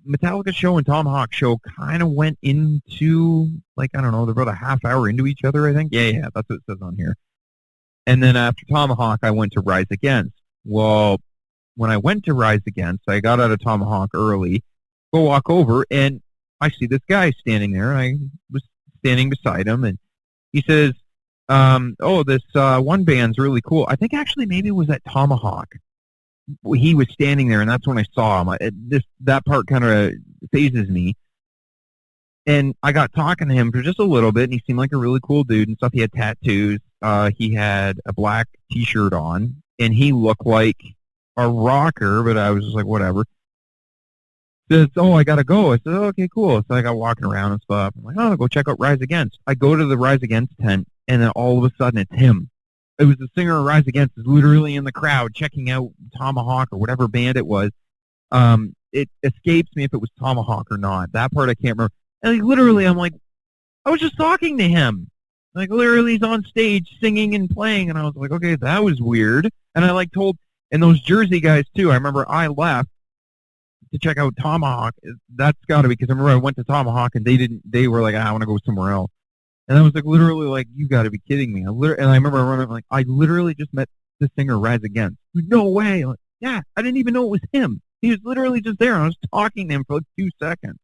Metallica show and Tomahawk show kind of went into, like, I don't know, they're about a half hour into each other, I think. Yeah, that's what it says on here. And then after Tomahawk, I went to Rise Against. Well, when I went to Rise Against, I got out of Tomahawk early, go walk over, and I see this guy standing there. I was standing beside him, and he says, this one band's really cool. I think actually maybe it was at Tomahawk. He was standing there, and that's when I saw him. That part kind of phases me. And I got talking to him for just a little bit, and he seemed like a really cool dude and stuff. He had tattoos. He had a black T-shirt on, and he looked like a rocker, but I was just like, whatever. Says, oh, I got to go. I said, oh, okay, cool. So I got walking around and stuff. I'm like, oh, go check out Rise Against. I go to the Rise Against tent, and then all of a sudden it's him. It was the singer of Rise Against is literally in the crowd checking out Tomahawk or whatever band it was. It escapes me if it was Tomahawk or not. That part I can't remember. And like, literally, I'm like, I was just talking to him. Like, literally, he's on stage singing and playing, and I was like, okay, that was weird. And I like told, and those Jersey guys too. I remember I left to check out Tomahawk. That's got to be because I remember I went to Tomahawk and they were like, I want to go somewhere else. And I was like, literally, like, you got to be kidding me. And I remember running like, I literally just met the singer Rise Against. No way. Like, yeah, I didn't even know it was him. He was literally just there. I was talking to him for like 2 seconds.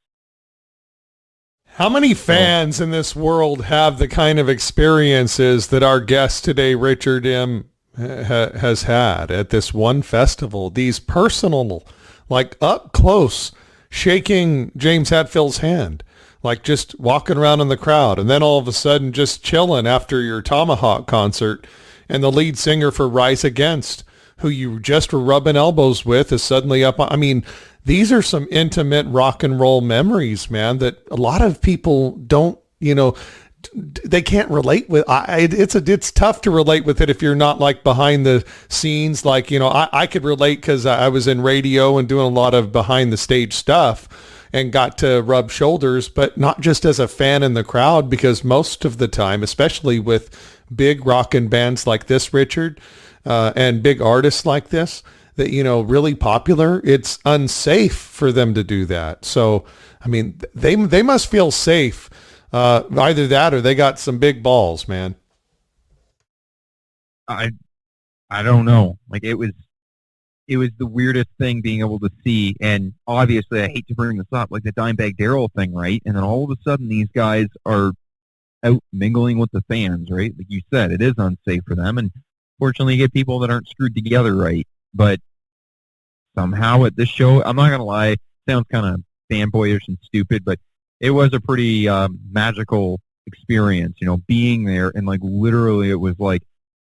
How many fans in this world have the kind of experiences that our guest today, Richard M., has had at this one festival? These personal, like up close, shaking James Hetfield's hand, like just walking around in the crowd, and then all of a sudden just chilling after your Tomahawk concert, and the lead singer for Rise Against, who you just were rubbing elbows with, is suddenly up. I mean, these are some intimate rock and roll memories, man, that a lot of people don't, they can't relate with. It's tough to relate with it if you're not like behind the scenes. Like, I could relate because I was in radio and doing a lot of behind the stage stuff and got to rub shoulders, but not just as a fan in the crowd, because most of the time, especially with big rockin' bands like this, Richard, and big artists like this, that, really popular, it's unsafe for them to do that. So, I mean, they must feel safe. Either that or they got some big balls, man. I don't know. Like, it was the weirdest thing being able to see, and obviously I hate to bring this up, like the Dimebag Darrell thing, right? And then all of a sudden these guys are out mingling with the fans, right? Like you said, it is unsafe for them, and fortunately you get people that aren't screwed together right. But somehow at this show, I'm not going to lie, it sounds kind of fanboyish and stupid, but it was a pretty magical experience, being there, and like literally it was like,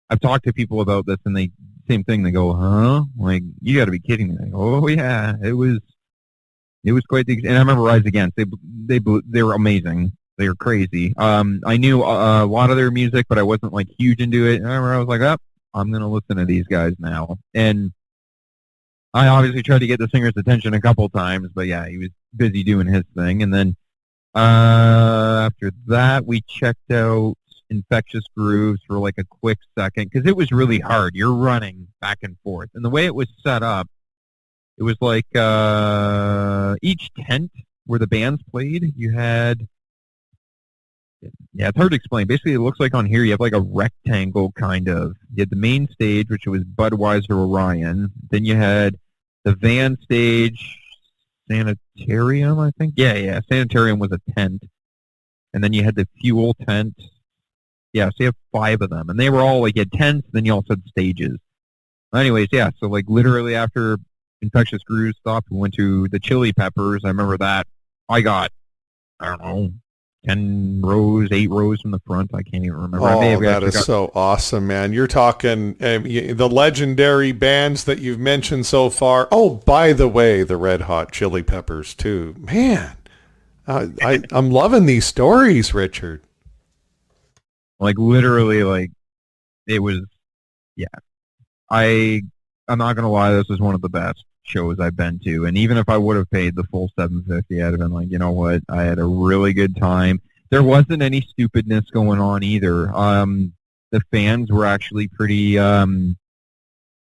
I've talked to people about this and same thing, they go, huh? Like, you got to be kidding me. Like, oh yeah, it was quite the, and I remember Rise Against, they were amazing. They were crazy. I knew a lot of their music, but I wasn't like huge into it. And I remember I was like, oh, I'm going to listen to these guys now. And I obviously tried to get the singer's attention a couple times, but yeah, he was busy doing his thing. And then after that, we checked out Infectious Grooves for like a quick second, because it was really hard. You're running back and forth. And the way it was set up, it was like each tent where the bands played, you had, yeah, it's hard to explain. Basically, it looks like on here you have like a rectangle kind of. You had the main stage, which was Budweiser Orion. Then you had the van stage, Sanitarium, I think. Yeah, Sanitarium was a tent. And then you had the fuel tent. Yeah, so you have 5 of them. And they were all like, you had tents, then you also had stages. Anyways, yeah, so like literally after Infectious Grooves stopped, we went to the Chili Peppers. I remember that. I got, I don't know, 10 rows, 8 rows from the front. I can't even remember. Oh, that is so awesome, man. You're talking the legendary bands that you've mentioned so far. Oh, by the way, the Red Hot Chili Peppers, too. Man, I'm loving these stories, Richard. Like, literally, like, it was, yeah. I'm not going to lie, this was one of the best shows I've been to. And even if I would have paid the full $750, I'd have been like, you know what, I had a really good time. There wasn't any stupidness going on either. The fans were actually pretty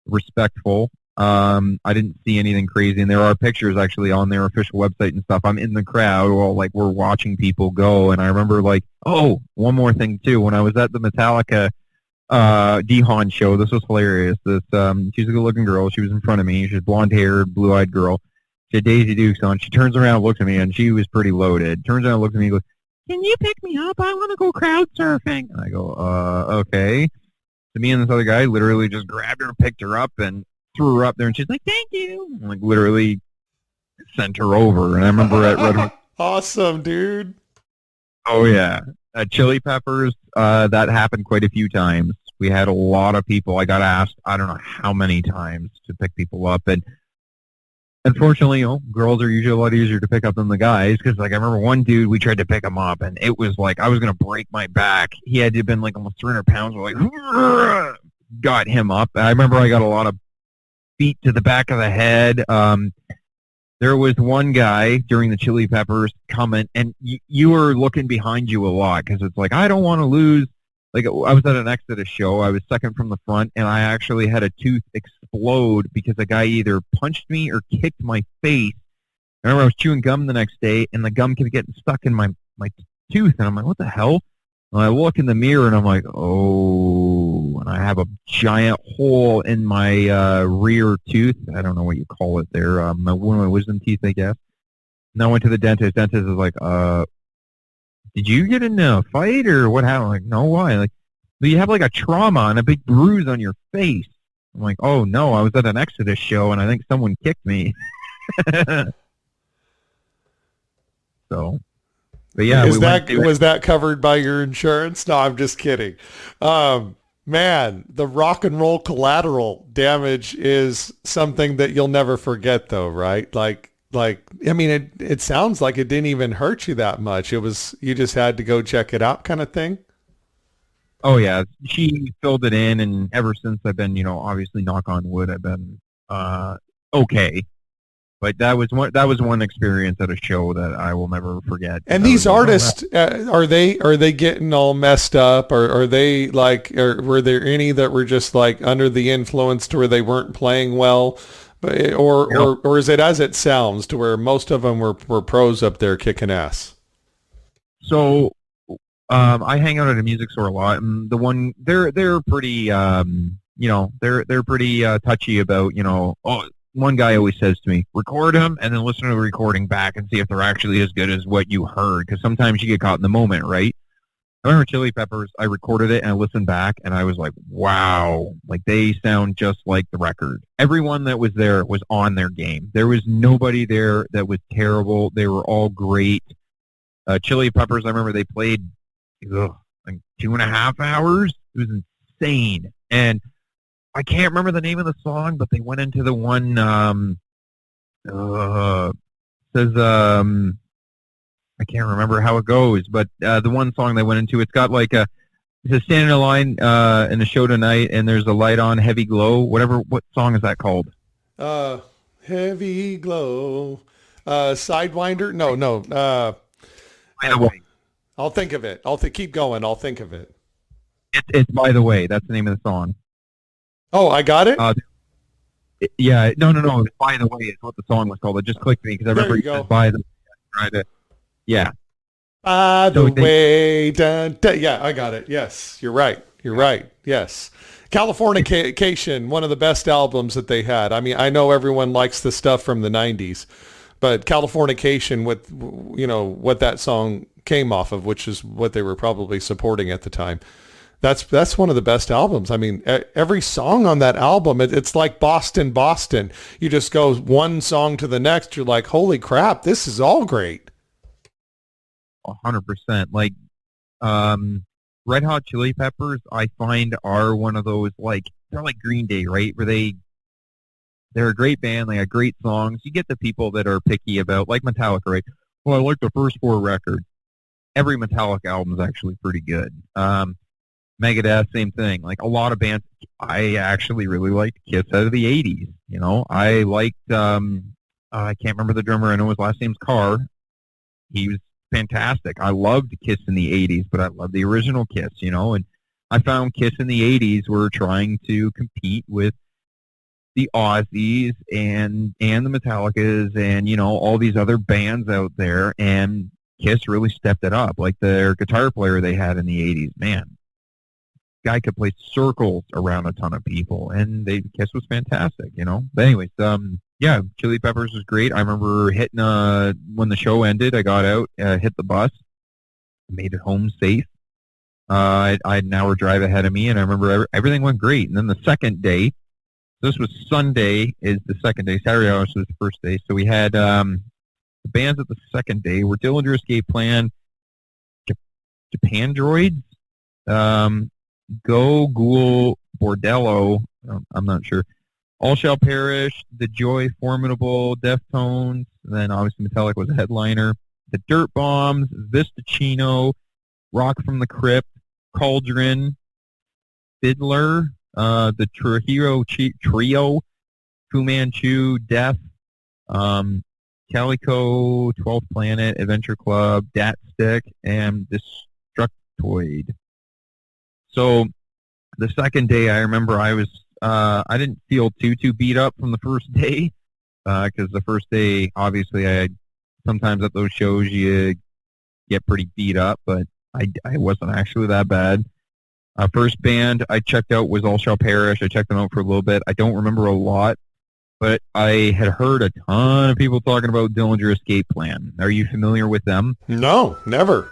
respectful. I didn't see anything crazy, and there are pictures actually on their official website and stuff. I'm in the crowd while like we're watching people go, and I remember like, oh, one more thing too. When I was at the Metallica DEHAAN show, this was hilarious. This she's a good-looking girl. She was in front of me. She's a blonde-haired, blue-eyed girl. She had Daisy Dukes on. She turns around and looks at me, and she was pretty loaded. Turns around and looks at me and goes, can you pick me up? I want to go crowd surfing. And I go, okay. So me and this other guy literally just grabbed her, picked her up, and threw her up there, and she's like, thank you. And, like, literally sent her over. And I remember at Red Hot. Awesome, dude. Oh, yeah. At Chili Peppers, that happened quite a few times. We had a lot of people. I got asked, I don't know how many times, to pick people up. And unfortunately, you know, girls are usually a lot easier to pick up than the guys. Because, like, I remember one dude, we tried to pick him up, and it was like I was going to break my back. He had to have been, like, almost 300 pounds. We're like, got him up. I remember I got a lot of beat to the back of the head. There was one guy during the Chili Peppers coming, and you were looking behind you a lot because it's like, I don't want to lose. Like, I was at an Exodus show. I was second from the front, and I actually had a tooth explode because a guy either punched me or kicked my face. I remember I was chewing gum the next day, and the gum kept getting stuck in my tooth, and I'm like, what the hell? And I look in the mirror, and I'm like, oh, and I have a giant hole in my rear tooth. I don't know what you call it there. One of my wisdom teeth, I guess. And I went to the dentist. Dentist is like, did you get in a fight or what happened? I'm like, no, why? Like, you have like a trauma and a big bruise on your face. I'm like, oh, no, I was at an Exodus show, and I think someone kicked me. So... But yeah, was that covered by your insurance? No, I'm just kidding. Man, the rock and roll collateral damage is something that you'll never forget, though, right? Like I mean, it sounds like it didn't even hurt you that much. It was, you just had to go check it out, kind of thing. Oh yeah, she filled it in, and ever since I've been, you know, obviously knock on wood, I've been okay. But that was one experience at a show that I will never forget. And these artists, are they getting all messed up, or are they like, or were there any that were just like under the influence to where they weren't playing well, or is it as it sounds to where most of them were pros up there kicking ass? So I hang out at a music store a lot, and they're pretty you know, they're pretty touchy about, you know, one guy always says to me, record them and then listen to the recording back and see if they're actually as good as what you heard, because sometimes you get caught in the moment, right? I remember Chili Peppers, I recorded it and I listened back and I was like, wow, like they sound just like the record. Everyone that was there was on their game. There was nobody there that was terrible. They were all great. Chili Peppers, I remember they played like 2.5 hours. It was insane. And I can't remember the name of the song, but they went into the one says I can't remember how it goes, but the one song they went into, it's got like it says standing in a line in the show tonight, and there's a light on, heavy glow. What song is that called? Heavy glow, Sidewinder. No. By the way, I'll think of it. Keep going. I'll think of it. It's By the Way. That's the name of the song. Oh, I got it? Yeah, no. By the Way is what the song was called. It just clicked me because I remember you said By the Way. Yeah. By the way, dun, dun. Yeah, I got it. Yes, you're right. Yes. Californication, one of the best albums that they had. I mean, I know everyone likes the stuff from the 90s, but Californication, with, you know, what that song came off of, which is what they were probably supporting at the time. That's one of the best albums. I mean, every song on that album, it's like Boston. You just go one song to the next. You're like, holy crap, this is all great. 100%. Like, Red Hot Chili Peppers, I find, are one of those, like, they're like Green Day, right? Where they're a great band. They have great songs. You get the people that are picky about, like Metallica, right? Well, I like the first 4 records. Every Metallica album is actually pretty good. Megadeth, same thing. Like a lot of bands, I actually really liked Kiss out of the 80s. You know, I liked, I can't remember the drummer. I know his last name's Carr. He was fantastic. I loved Kiss in the 80s, but I loved the original Kiss, you know, and I found Kiss in the 80s were trying to compete with the Ozzies and the Metallicas and, you know, all these other bands out there, and Kiss really stepped it up. Like their guitar player they had in the 80s, man, guy could play circles around a ton of people, and Kiss was fantastic, you know. But anyways, yeah, Chili Peppers was great. I remember hitting when the show ended, I got out, hit the bus, made it home safe. I had an hour drive ahead of me, and I remember everything went great. And then the second day, this was Sunday, is the second day. Saturday was the first day. So we had the bands at the second day were Dillinger Escape Plan, Japan Droids, Go, Ghoul, Bordello, I'm not sure, All Shall Perish, The Joy, Formidable, Deftones, and then obviously Metallica was a headliner, The Dirt Bombs, Vista Chino, Rock from the Crypt, Cauldron, Fiddler, the Trujillo Trio, Fu Manchu, Death, Calico, 12th Planet, Adventure Club, Dat Stick, and Destructoid. So the second day, I remember I didn't feel too beat up from the first day, because the first day, obviously, sometimes at those shows you get pretty beat up, but I wasn't actually that bad. First band I checked out was All Shall Perish. I checked them out for a little bit. I don't remember a lot, but I had heard a ton of people talking about Dillinger Escape Plan. Are you familiar with them? No, never.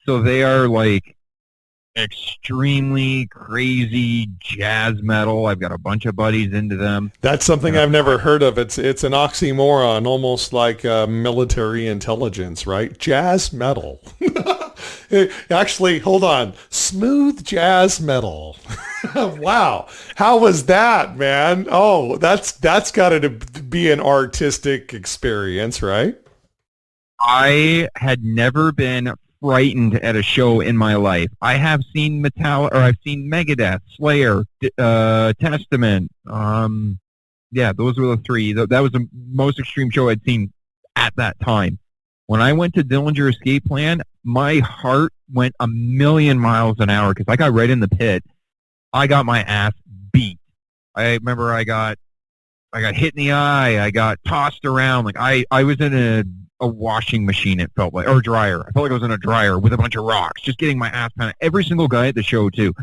So they are like extremely crazy jazz metal. I've got a bunch of buddies into them. That's something I've never heard of. It's an oxymoron, almost like military intelligence, right? Jazz metal. Actually, hold on. Smooth jazz metal. Wow. How was that, man? Oh, that's got to be an artistic experience, right? I had never been frightened at a show in my life. I have seen I've seen Megadeth, Slayer, Testament. Yeah, those were the three. That was the most extreme show I'd seen at that time. When I went to Dillinger Escape Plan, my heart went a million miles an hour because I got right in the pit. I got my ass beat. I remember I got hit in the eye. I got tossed around. Like I was in a washing machine, it felt like, or a dryer. I felt like I was in a dryer with a bunch of rocks, just getting my ass pounded. Every single guy at the show, too.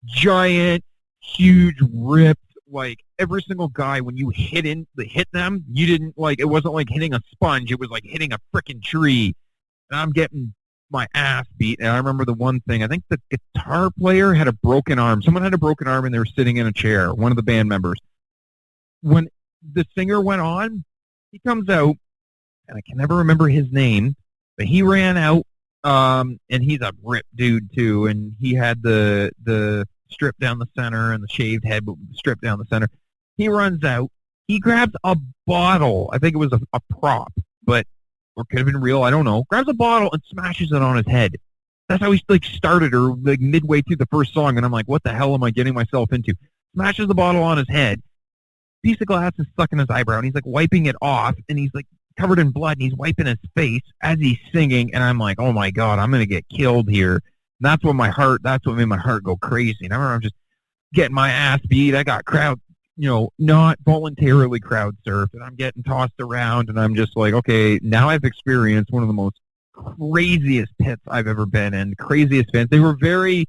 Giant, huge, ripped, like, every single guy, when you hit them, you didn't, like, it wasn't like hitting a sponge, it was like hitting a frickin' tree. And I'm getting my ass beat. And I remember the one thing, I think the guitar player had a broken arm. Someone had a broken arm and they were sitting in a chair, one of the band members. When the singer went on, he comes out, and I can never remember his name, but he ran out, and he's a ripped dude too, and he had the strip down the center and the shaved head, but strip down the center. He runs out, he grabs a bottle, I think it was a prop, but or could have been real, I don't know. Grabs a bottle and smashes it on his head. That's how he like started, or like midway through the first song, and I'm like, what the hell am I getting myself into? Smashes the bottle on his head. Piece of glass is stuck in his eyebrow, and he's like wiping it off, and he's like covered in blood, and he's wiping his face as he's singing, and I'm like, oh my God, I'm gonna get killed here. And that's what made my heart go crazy. And I remember I'm just getting my ass beat. I got not voluntarily crowd surfed, and I'm getting tossed around, and I'm just like, okay, now I've experienced one of the most craziest pits I've ever been in, craziest fans. They were very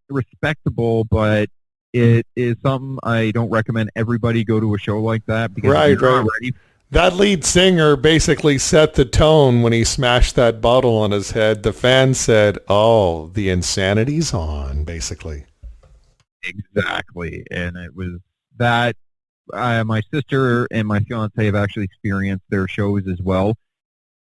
respectable, but it is something I don't recommend everybody go to a show like that, because right. Ready. That lead singer basically set the tone when he smashed that bottle on his head. The fans said, oh, the insanity's on, basically. Exactly. And it was that my sister and my fiance have actually experienced their shows as well,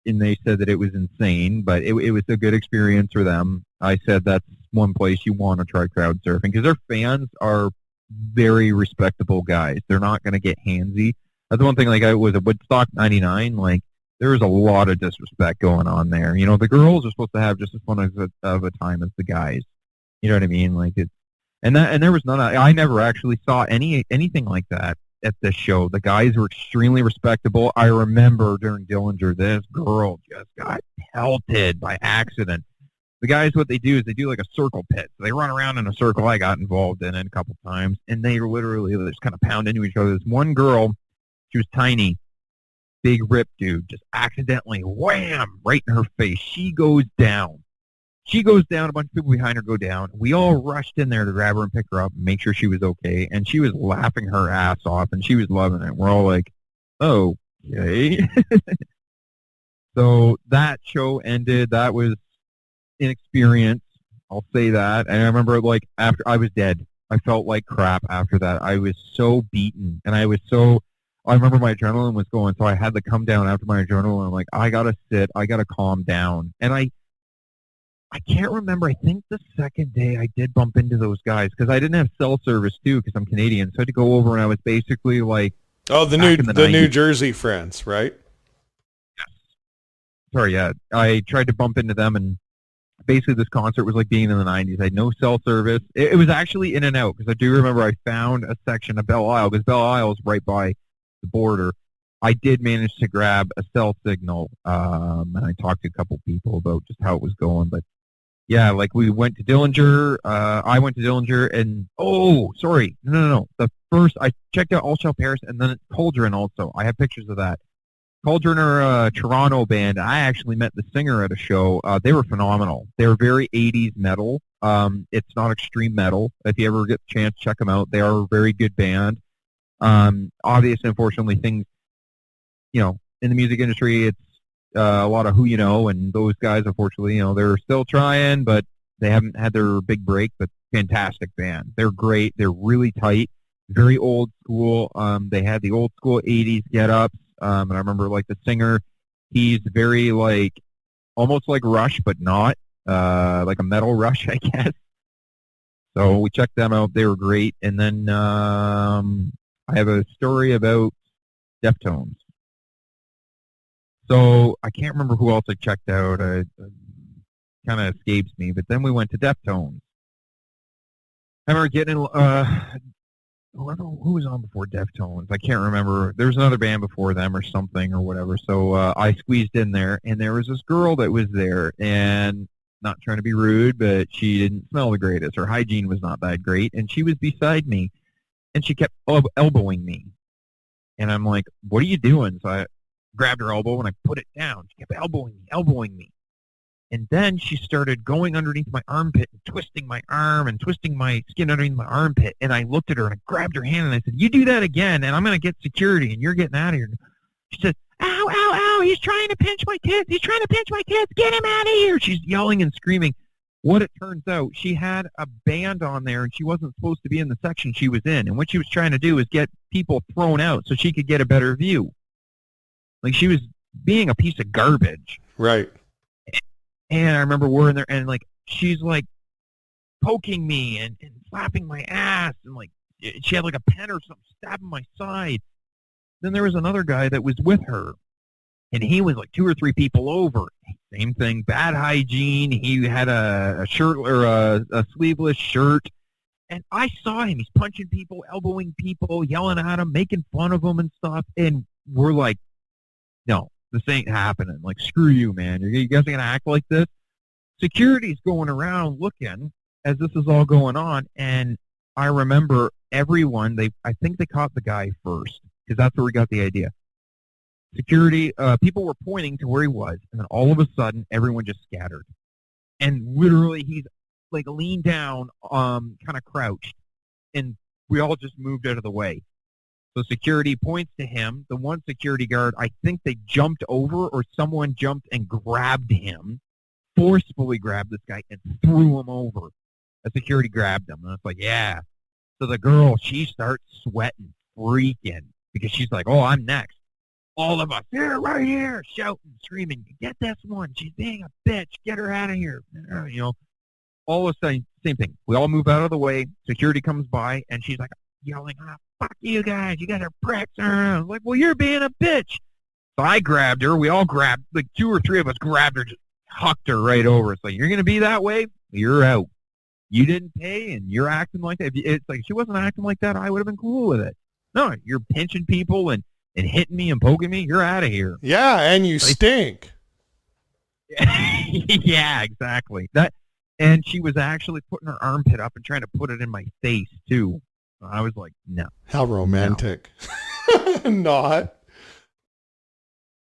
and they said that it was insane, but it was a good experience for them. I said that's one place you want to try crowd surfing, because their fans are very respectable guys. They're not going to get handsy. That's one thing, like I was at Woodstock 99, like there was a lot of disrespect going on there. You know, the girls are supposed to have just as fun of a time as the guys. You know what I mean? Like and there was none. I never actually saw anything like that at this show. The guys were extremely respectable. I remember during Dillinger, this girl just got pelted by accident. The guys, what they do is they do like a circle pit. So they run around in a circle. I got involved in it a couple times, and they literally just kind of pound into each other. This one girl, she was tiny, big ripped dude, just accidentally wham right in her face. She goes down. A bunch of people behind her go down. We all rushed in there to grab her and pick her up and make sure she was okay. And she was laughing her ass off, and she was loving it. We're all like, oh, okay. So that show ended. That was an experience. I'll say that. And I remember, like, after I was dead, I felt like crap after that. I was so beaten, and I remember my adrenaline was going, so I had to come down after my adrenaline. I'm like, I gotta sit. I gotta calm down. And I can't remember. I think the second day I did bump into those guys because I didn't have cell service too because I'm Canadian. So I had to go over, and I was basically like, Oh, the back in the New 90s. Jersey friends, right? Sorry, yeah. I tried to bump into them, and basically this concert was like being in the 90s. I had no cell service. It was actually in and out because I do remember I found a section of Belle Isle because Belle Isle is right by the border. I did manage to grab a cell signal, and I talked to a couple people about just how it was going. But yeah, like we went to Dillinger. I went to Dillinger, and sorry, no. The first I checked out All Shall Paris, and then it's Cauldron also. I have pictures of that. Cauldron are a Toronto band. I actually met the singer at a show. They were phenomenal. They were very 80s metal. It's not extreme metal. If you ever get the chance, check them out. They are a very good band. Obviously, unfortunately, things, in the music industry, it's a lot of who you know, and those guys, unfortunately, they're still trying, but they haven't had their big break, but fantastic band. They're great. They're really tight, very old school. They had the old school 80s get-ups. And I remember, like, the singer, he's very, like, almost like Rush, but not, like a metal Rush, I guess. So we checked them out. They were great. And then I have a story about Deftones. So I can't remember who else I checked out. It kind of escapes me. But then we went to Deftones. I remember getting who was on before Deftones? I can't remember. There was another band before them or something or whatever. So I squeezed in there, and there was this girl that was there, and not trying to be rude, but she didn't smell the greatest. Her hygiene was not that great, and she was beside me, and she kept elbowing me. And I'm like, what are you doing? So I grabbed her elbow, and I put it down. She kept elbowing me. And then she started going underneath my armpit and twisting my arm and twisting my skin underneath my armpit. And I looked at her and I grabbed her hand and I said, you do that again and I'm going to get security and you're getting out of here. She said, ow, ow, ow, he's trying to pinch my tits. He's trying to pinch my tits. Get him out of here. She's yelling and screaming. What it turns out, she had a band on there and she wasn't supposed to be in the section she was in. And what she was trying to do is get people thrown out so she could get a better view. Like, she was being a piece of garbage. Right. And I remember we're in there, and, like, she's, like, poking me and slapping my ass, and, like, she had, like, a pen or something stabbing my side. Then there was another guy that was with her, and he was, like, 2 or 3 people over. Same thing, bad hygiene. He had a shirt or a sleeveless shirt, and I saw him. He's punching people, elbowing people, yelling at them, making fun of them and stuff, and we're like, no. This ain't happening. Like, screw you, man. You guys are going to act like this? Security's going around looking as this is all going on, and I remember everyone, I think they caught the guy first, because that's where we got the idea. Security, people were pointing to where he was, and then all of a sudden, everyone just scattered. And literally, he's, like, leaned down, kind of crouched, and we all just moved out of the way. So security points to him. The one security guard, I think they jumped over or someone jumped and grabbed him, forcefully grabbed this guy and threw him over. A security grabbed him. And it's like, yeah. So the girl, she starts sweating, freaking, because she's like, oh, I'm next. All of us, here, right here, shouting, screaming, get this one. She's being a bitch. Get her out of here. All of a sudden, same thing. We all move out of the way. Security comes by, and she's like, yelling, fuck you guys, you guys are pricks. I'm like, well, you're being a bitch. So I grabbed her. We all grabbed, like 2 or 3 of us grabbed her, just hucked her right over. It's like, you're going to be that way? You're out. You didn't pay, and you're acting like that. It's like, if she wasn't acting like that, I would have been cool with it. No, you're pinching people and hitting me and poking me. You're out of here. Yeah, and you stink. Yeah, exactly. And she was actually putting her armpit up and trying to put it in my face, too. I was like, no. How romantic. No. Not.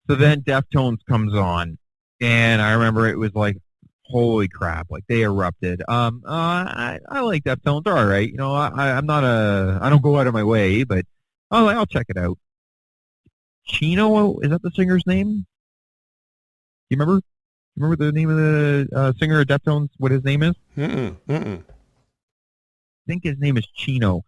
So then Deftones comes on, and I remember it was like, holy crap, like they erupted. I like Deftones. They're all right. I don't go out of my way, but I'll check it out. Chino, is that the singer's name? you remember? Remember the name of the singer of Deftones? What his name is? Mm-mm. I think his name is Chino.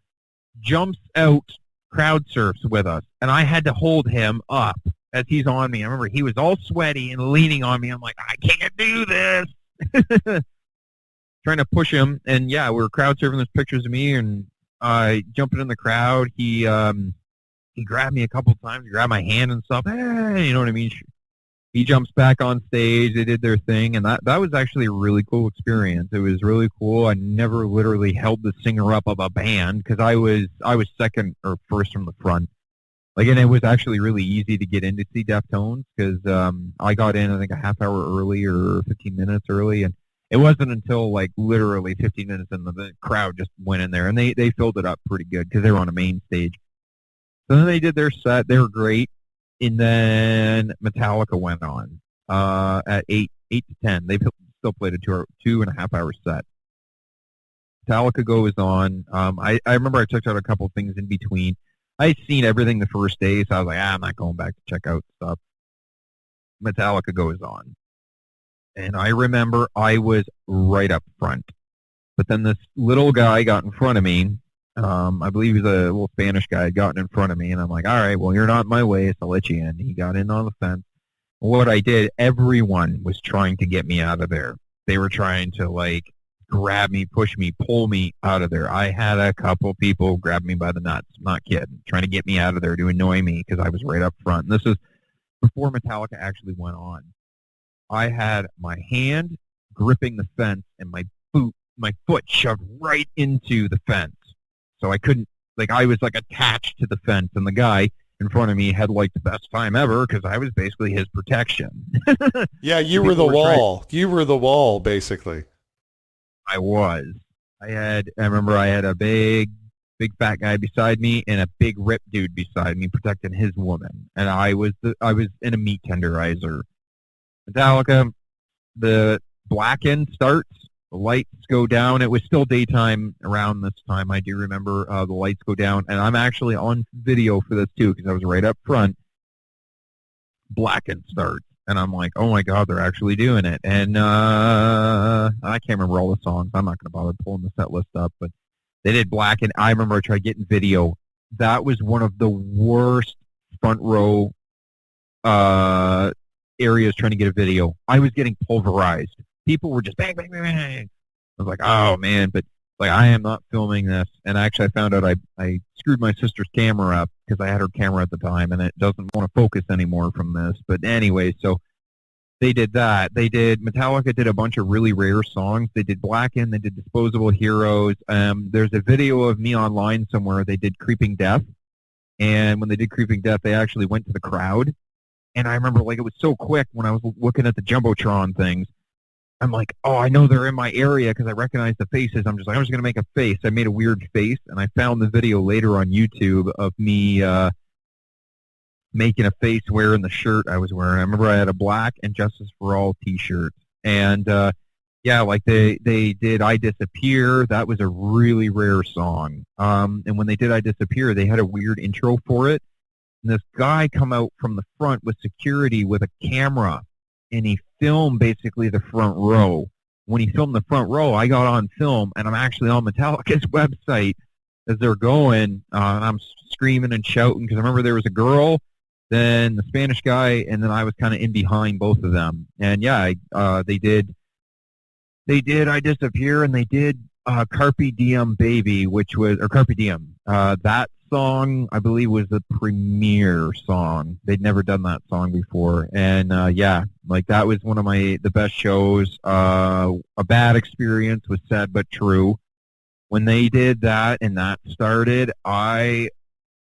Jumps out, crowd surfs with us, and I had to hold him up as he's on me. I remember he was all sweaty and leaning on me. I'm like, I can't do this. Trying to push him, and yeah, we were crowd surfing. There's pictures of me, and I jumping in the crowd. He grabbed me a couple times. He grabbed my hand and stuff. Hey, you know what I mean? He jumps back on stage. They did their thing, and that was actually a really cool experience. It was really cool. I never literally held the singer up of a band because I was second or first from the front. Like, and it was actually really easy to get in to see Deftones because I got in, I think, a half hour early or 15 minutes early, and it wasn't until like literally 15 minutes in the crowd just went in there, and they filled it up pretty good because they were on a main stage. So then they did their set. They were great. And then Metallica went on at 8 to 10. They still played a 2.5 hour set. Metallica goes on. I remember I checked out a couple things in between. I had seen everything the first day, so I was like, I'm not going back to check out stuff. Metallica goes on. And I remember I was right up front. But then this little guy got in front of me. I believe he's a little Spanish guy, had gotten in front of me, and I'm like, all right, well, you're not in my way, so I'll let you in. He got in on the fence. What I did, everyone was trying to get me out of there. They were trying to, like, grab me, push me, pull me out of there. I had a couple people grab me by the nuts, I'm not kidding, trying to get me out of there to annoy me because I was right up front. And this is before Metallica actually went on. I had my hand gripping the fence and my foot shoved right into the fence. So I couldn't, like, I was, like, attached to the fence, and the guy in front of me had, like, the best time ever because I was basically his protection. Yeah, you were the wall. You were the wall, basically. I was. I remember I had a big fat guy beside me and a big ripped dude beside me protecting his woman. And I was in a meat tenderizer. Metallica, the blacken starts. The lights go down. It was still daytime around this time. I do remember the lights go down. And I'm actually on video for this, too, because I was right up front. Blacken starts. And I'm like, oh, my God, they're actually doing it. And I can't remember all the songs. I'm not going to bother pulling the set list up. But they did Blacken. I remember I tried getting video. That was one of the worst front row areas trying to get a video. I was getting pulverized. People were just bang, bang, bang, bang. I was like, oh, man, but like I am not filming this. And actually I found out I screwed my sister's camera up because I had her camera at the time, and it doesn't want to focus anymore from this. But anyway, so they did that. Metallica did a bunch of really rare songs. They did Blacken. They did Disposable Heroes. There's a video of me online somewhere. They did Creeping Death. And when they did Creeping Death, they actually went to the crowd. And I remember, like, it was so quick when I was looking at the Jumbotron things. I'm like, oh, I know they're in my area because I recognize the faces. I'm just like, I'm just going to make a face. I made a weird face, and I found the video later on YouTube of me making a face wearing the shirt I was wearing. I remember I had a Black and Justice for All T-shirt. And, yeah, like they did I Disappear. That was a really rare song. And when they did I Disappear, they had a weird intro for it. And this guy come out from the front with security with a camera, and he filmed basically the front row. When he filmed the front row, I got on film, and I'm actually on Metallica's website as they're going, and I'm screaming and shouting because I remember there was a girl, then the Spanish guy, and then I was kind of in behind both of them. And yeah, they did I Disappear, and they did Carpe Diem Baby, Carpe Diem. That song, I believe, was the premiere song. They'd never done that song before. And yeah, like that was one of the best shows. A bad experience was sad but true. When they did that and that started, I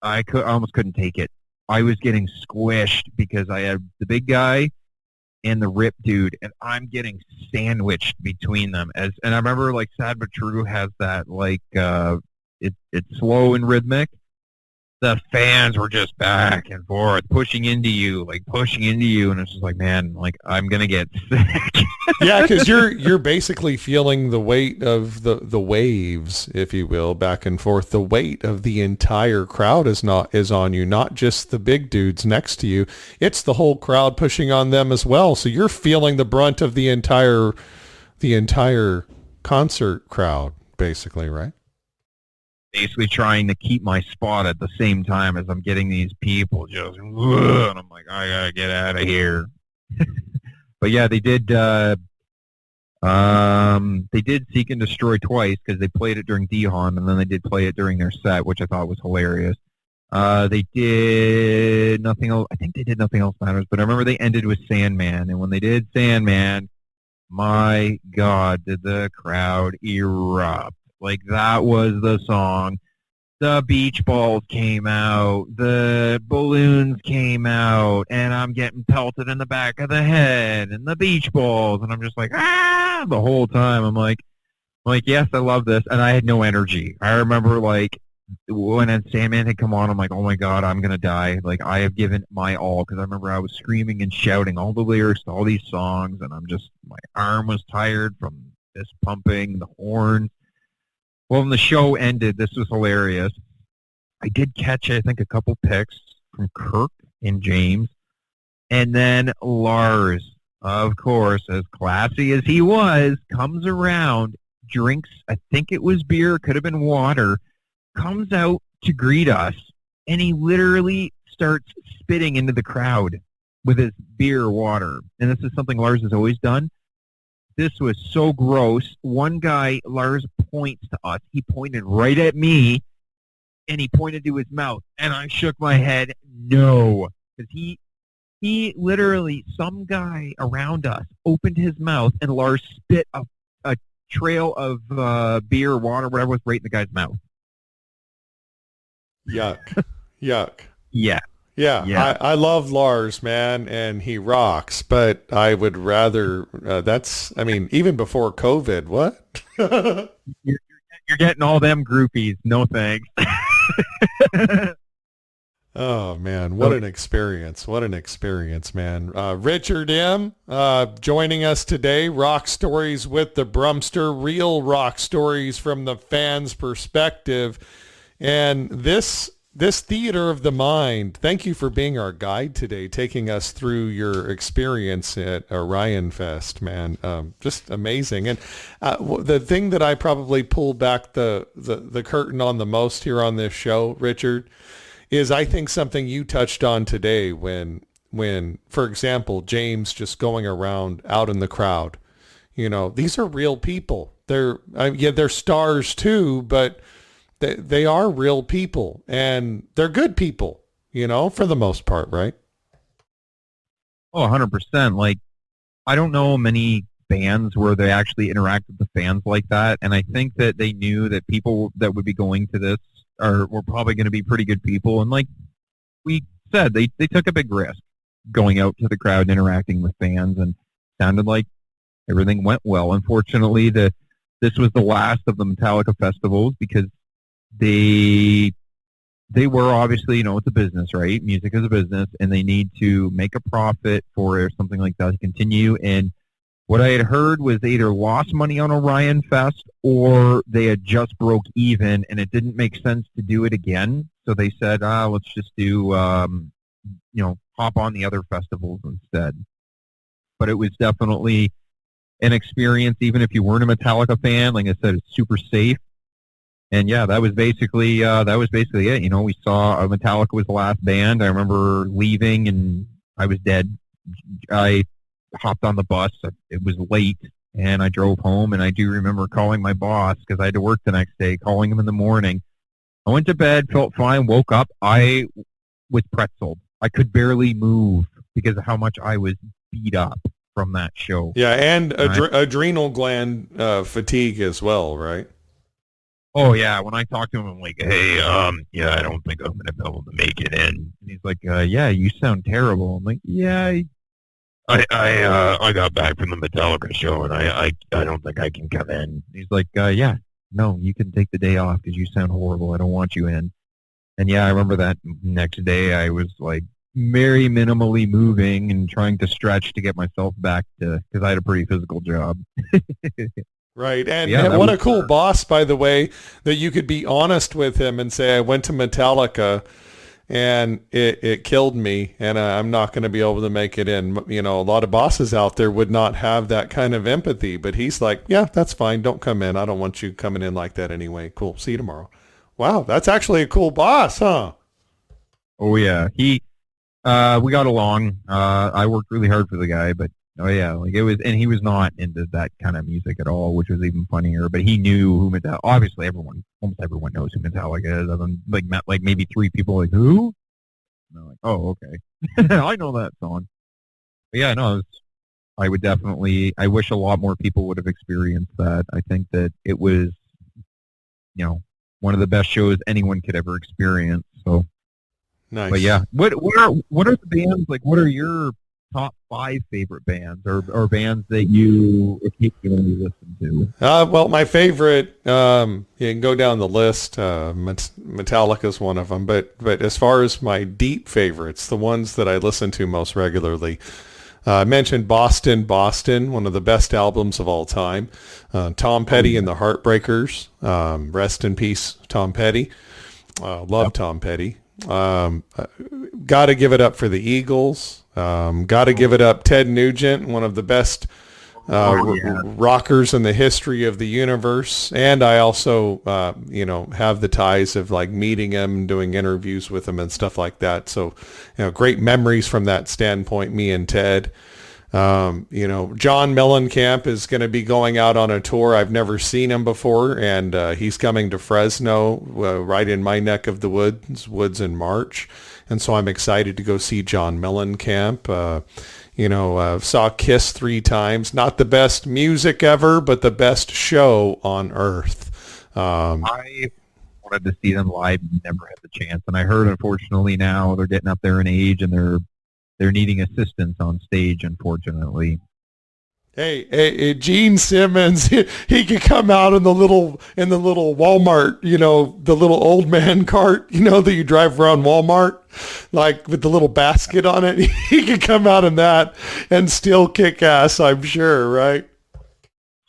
almost couldn't take it. I was getting squished because I had the big guy and the rip dude, and I'm getting sandwiched between them. And I remember, like, Sad But True has that, like, it's slow and rhythmic. the fans were just back and forth, pushing into you, and it's just like, man, like I'm gonna get sick. Yeah, because you're basically feeling the weight of the waves, if you will, back and forth. The weight of the entire crowd is on you, not just the big dudes next to you. It's the whole crowd pushing on them as well. So you're feeling the brunt of the entire concert crowd, basically, right? Basically trying to keep my spot at the same time as I'm getting these people just, and I'm like, I gotta get out of here. But yeah, they did Seek and Destroy twice because they played it during DEHAAN, and then they did play it during their set, which I thought was hilarious. They did Nothing Else. I think they did Nothing Else Matters, but I remember they ended with Sandman, and when they did Sandman, my God, did the crowd erupt. Like, that was the song. The beach balls came out. The balloons came out. And I'm getting pelted in the back of the head. And the beach balls. And I'm just like, ah! The whole time. I'm like, yes, I love this. And I had no energy. I remember, like, when Sandman had come on, I'm like, oh, my God, I'm going to die. Like, I have given my all. Because I remember I was screaming and shouting all the lyrics to all these songs. And I'm just, my arm was tired from fist pumping, the horns. Well, when the show ended, this was hilarious. I did catch, I think, a couple picks from KIRK and James. And then LARS, of course, as classy as he was, comes around, drinks, I think it was beer, could have been water, comes out to greet us, and he literally starts spitting into the crowd with his beer water. And this is something LARS has always done. This was so gross. One guy, LARS, points to us. He pointed right at me, and he pointed to his mouth. And I shook my head, no. Because he literally, some guy around us opened his mouth, and LARS spit a trail of beer, water, whatever was right in the guy's mouth. Yuck. Yuck. Yeah. Yeah. I love Lars, man, and he rocks, but I would rather, even before COVID, what? You're getting all them groupies. No thanks. Oh, man, what an experience. What an experience, man. Richard M., joining us today, Rock Stories with the Brumster, real rock stories from the fans' perspective. And this theater of the mind, thank you for being our guide today, taking us through your experience at Orionfest, man. Just amazing. And the thing that I probably pulled back the curtain on the most here on this show, Richard, is I think something you touched on today when, for example, James just going around out in the crowd. You know, these are real people. They're stars too, but they are real people, and they're good people, you know, for the most part, right? Oh, 100%. Like, I don't know many bands where they actually interact with the fans like that, and I think that they knew that people that would be going to this were probably going to be pretty good people, and like we said, they took a big risk going out to the crowd and interacting with fans, and sounded like everything went well. Unfortunately, this was the last of the Metallica festivals because they were obviously, you know, it's a business, right? Music is a business, and they need to make a profit for something like that to continue. And what I had heard was they either lost money on Orion Fest or they had just broke even, and it didn't make sense to do it again. So they said, let's just do, hop on the other festivals instead. But it was definitely an experience, even if you weren't a Metallica fan. Like I said, it's super safe. And yeah, that was basically it. You know, we saw Metallica was the last band. I remember leaving and I was dead. I hopped on the bus. It was late, and I drove home. And I do remember calling my boss because I had to work the next day. Calling him in the morning. I went to bed, felt fine, woke up. I was pretzeled. I could barely move because of how much I was beat up from that show. Yeah, and adrenal gland fatigue as well, right? Oh, yeah. When I talked to him, I'm like, hey, I don't think I'm going to be able to make it in. And he's like, yeah, you sound terrible. I'm like, yeah, I got back from the Metallica show, and I don't think I can come in. He's like, yeah, no, you can take the day off because you sound horrible. I don't want you in. And yeah, I remember that next day I was like very minimally moving and trying to stretch to get myself back to, because I had a pretty physical job. Right. And Yeah, that what was a cool boss, by the way, that you could be honest with him and say, I went to Metallica and it killed me and I'm not going to be able to make it in. You know, a lot of bosses out there would not have that kind of empathy, but he's like, yeah, that's fine. Don't come in. I don't want you coming in like that anyway. Cool. See you tomorrow. Wow. That's actually a cool boss, huh? Oh yeah, we got along. I worked really hard for the guy, but oh yeah, like it was, and he was not into that kind of music at all, which was even funnier. But he knew who Metallica. Obviously, almost everyone knows who Metallica is. I've met like maybe 3 people like who. And they're like, oh okay, I know that song. But yeah, no, I would definitely. I wish a lot more people would have experienced that. I think that it was, one of the best shows anyone could ever experience. So. Nice. But yeah, what are the bands like? What are your top 5 favorite bands, or bands that you occasionally listen to? Well, my favorite, you can go down the list. Metallica is one of them, but as far as my deep favorites, the ones that I listen to most regularly, I mentioned Boston, one of the best albums of all time. Tom Petty and the Heartbreakers. Rest in peace, Tom Petty. Love Tom Petty. Got to give it up for the Eagles. Got to give it up Ted Nugent, one of the best rockers in the history of the universe. And I also, have the ties of like meeting him, doing interviews with him and stuff like that. So, great memories from that standpoint, me and Ted. John Mellencamp is going to be going out on a tour. I've never seen him before, and he's coming to Fresno, right in my neck of the woods in March. And so I'm excited to go see John Mellencamp. Saw Kiss 3 times. Not the best music ever, but the best show on earth. I wanted to see them live, never had the chance. And I heard, unfortunately, now they're getting up there in age, and they're needing assistance on stage, unfortunately. Hey, Gene Simmons, he could come out in the little Walmart, the little old man cart, that you drive around Walmart, like with the little basket on it. He could come out in that and still kick ass, I'm sure, right?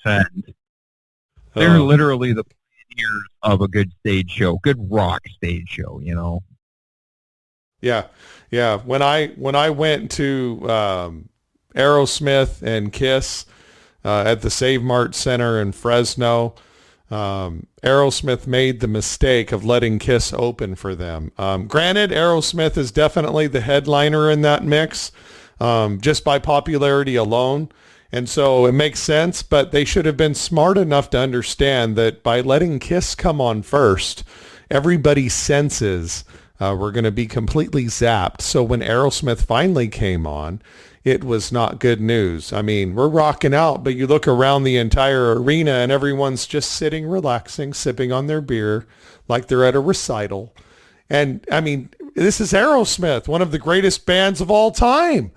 And they're literally the pioneers of a good stage show, good rock stage show, Yeah. Yeah. When I went to Aerosmith and Kiss at the Save Mart Center in Fresno, Aerosmith made the mistake of letting Kiss open for them. Granted, Aerosmith is definitely the headliner in that mix, just by popularity alone. And so it makes sense, but they should have been smart enough to understand that by letting Kiss come on first, everybody's senses were going to be completely zapped. So when Aerosmith finally came on, it was not good news. I mean, we're rocking out, but you look around the entire arena and everyone's just sitting, relaxing, sipping on their beer like they're at a recital. And I mean, this is Aerosmith, one of the greatest bands of all time.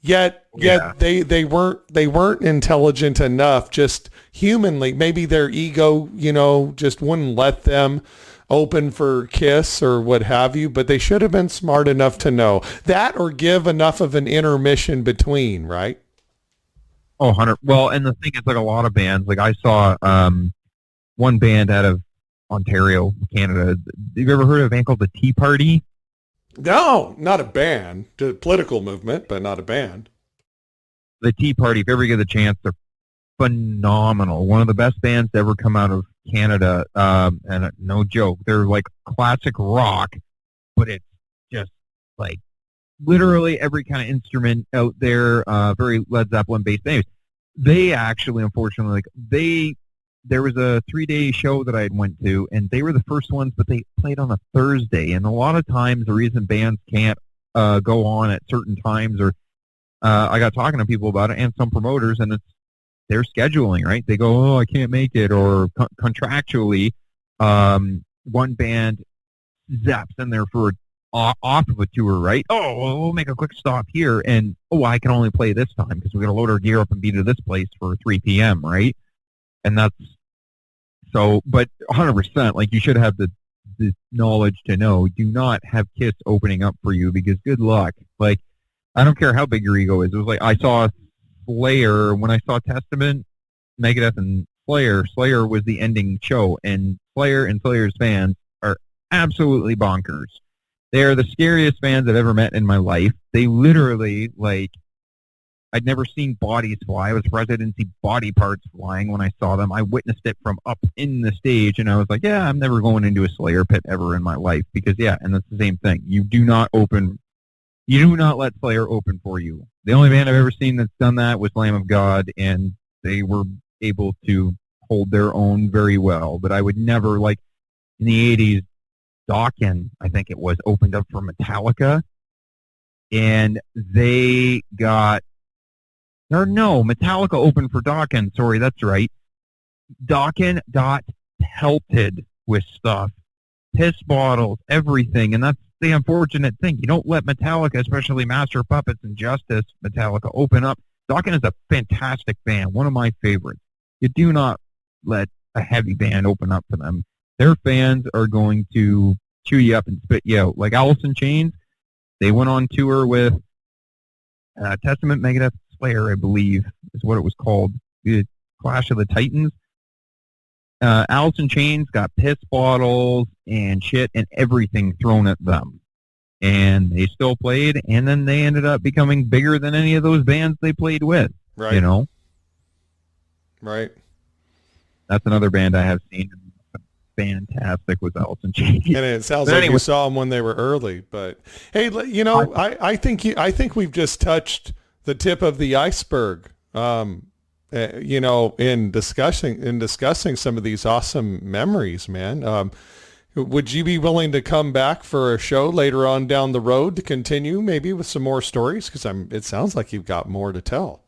Yet they weren't intelligent enough, just humanly. Maybe their ego, just wouldn't let them open for Kiss or what have you, but they should have been smart enough to know that, or give enough of an intermission between, right? Oh, 100. Well, and the thing is, like a lot of bands, like I saw one band out of Ontario, Canada. Have you ever heard of a band called the Tea Party? No, not a band. The political movement, but not a band. The Tea Party, if you ever get the chance, they're phenomenal. One of the best bands to ever come out of Canada, and no joke, they're like classic rock, but it's just like literally every kind of instrument out there, very Led Zeppelin based. Anyways, they actually, unfortunately, there was a 3-day show that I had went to, and they were the first ones, but they played on a Thursday. And a lot of times the reason bands can't go on at certain times, or I got talking to people about it and some promoters, and it's their scheduling, right? They go, oh, I can't make it, or contractually, one band zaps in there for off of a tour, right? Oh, well, we'll make a quick stop here, and I can only play this time because we're going to load our gear up and be to this place for 3 p.m., right? And that's so, but 100%, like you should have the this knowledge to know, do not have Kiss opening up for you, because good luck. Like, I don't care how big your ego is. It was like, I saw Slayer, when I saw Testament, Megadeth, and Slayer. Slayer was the ending show, and Slayer and Slayer's fans are absolutely bonkers. They are the scariest fans I've ever met in my life. They literally, like, I'd never seen bodies fly. I was surprised I didn't see body parts flying when I saw them. I witnessed it from up in the stage, and I was like, yeah, I'm never going into a Slayer pit ever in my life, because, yeah, and that's the same thing. You do not let Slayer open for you. The only band I've ever seen that's done that was Lamb of God, and they were able to hold their own very well. But I would never, like, in the 80s, Dokken, I think it was, opened up for Metallica, and they got, or no, Metallica opened for Dokken, sorry, that's right. Dokken got pelted with stuff, piss bottles, everything, and that's the unfortunate thing. You don't let Metallica, especially Master of Puppets and Justice Metallica, open up. Dokken is a fantastic band, one of my favorites. You do not let a heavy band open up for them. Their fans are going to chew you up and spit you out. Like Alice in Chains, they went on tour with Testament, Megadeth, Slayer, I believe, is what it was called, the Clash of the Titans. Alice in Chains got piss bottles and shit and everything thrown at them. And they still played, and then they ended up becoming bigger than any of those bands they played with. Right. You know? Right. That's another band I have seen. Fantastic with Alice in Chains. And it sounds like you saw them when they were early. But hey, you know, I think we've just touched the tip of the iceberg. You know, in discussing some of these awesome memories, man. Would you be willing to come back for a show later on down the road to continue, maybe with some more stories? Because it sounds like you've got more to tell.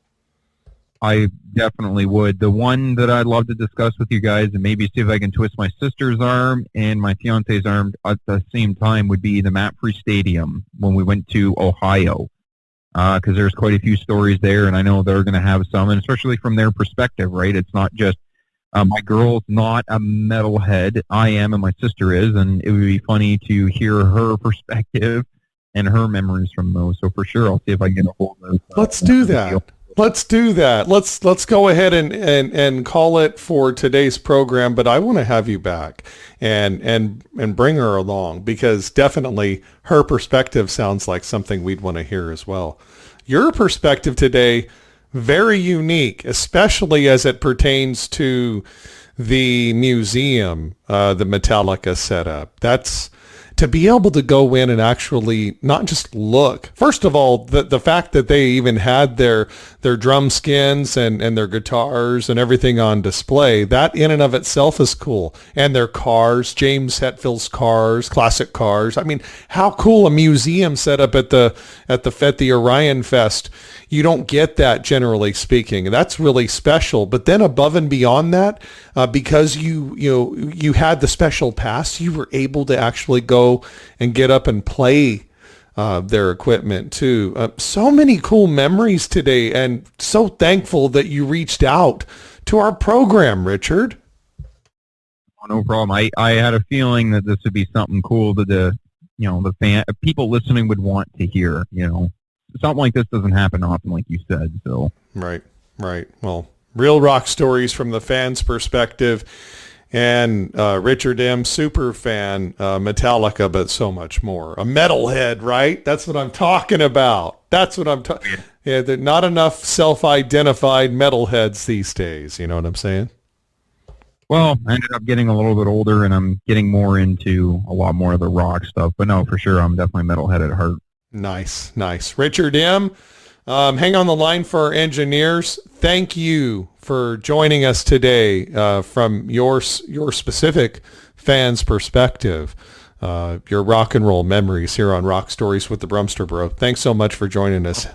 I definitely would. The one that I'd love to discuss with you guys, and maybe see if I can twist my sister's arm and my fiance's arm at the same time, would be the Mapfre Stadium when we went to Ohio. Because there's quite a few stories there, and I know they're going to have some, and especially from their perspective, right? It's not just, my girl's not a metalhead. I am, and my sister is, and it would be funny to hear her perspective and her memories from those. So for sure, I'll see if I can get a hold of those. Let's do that. Let's do that. Let's go ahead and call it for today's program, but I want to have you back and bring her along, because definitely her perspective sounds like something we'd want to hear as well. Your perspective today, very unique, especially as it pertains to the museum, the Metallica setup. That's to be able to go in and actually not just look. First of all, the fact that they even had their drum skins and their guitars and everything on display, that in and of itself is cool. And their cars, James Hetfield's cars, classic cars. I mean, how cool a museum set up at the Orionfest. You don't get that, generally speaking. That's really special. But then above and beyond that, because you had the special pass, you were able to actually go and get up and play their equipment too. So many cool memories today, and so thankful that you reached out to our program, Richard. Oh, no problem. I had a feeling that this would be something cool that the people listening would want to hear. You know, something like this doesn't happen often, like you said. So right. Well, real rock stories from the fans' perspective. And Richard M., super fan, Metallica, but so much more. A metalhead, right? That's what I'm talking about. That's what I'm talking. Yeah, there are not enough self-identified metalheads these days. You know what I'm saying? Well, I ended up getting a little bit older, and I'm getting more into a lot more of the rock stuff. But no, for sure, I'm definitely metalhead at heart. Nice. Richard M., hang on the line for our engineers. Thank you for joining us today from your specific fans' perspective, your rock and roll memories here on Rock Stories with the Brumster Bro. Thanks so much for joining us.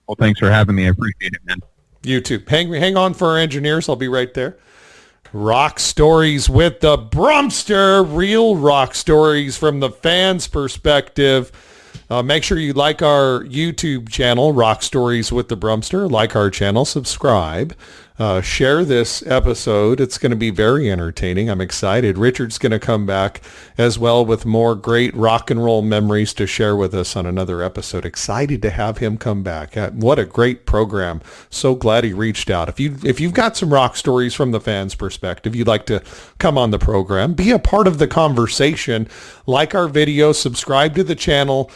Well, thanks for having me. I appreciate it, man. You too. Hang on for our engineers. I'll be right there. Rock Stories with the Brumster, real rock stories from the fans' perspective. Make sure you like our YouTube channel, Rock Stories with the Brumster. Like our channel, subscribe. share this episode. It's going to be very entertaining. I'm excited. Richard's going to come back as well with more great rock and roll memories to share with us on another episode. Excited to have him come back. What a great program. So glad he reached out. If you've got some rock stories from the fans' perspective, you'd like to come on the program, be a part of the conversation, like our video, subscribe to the channel,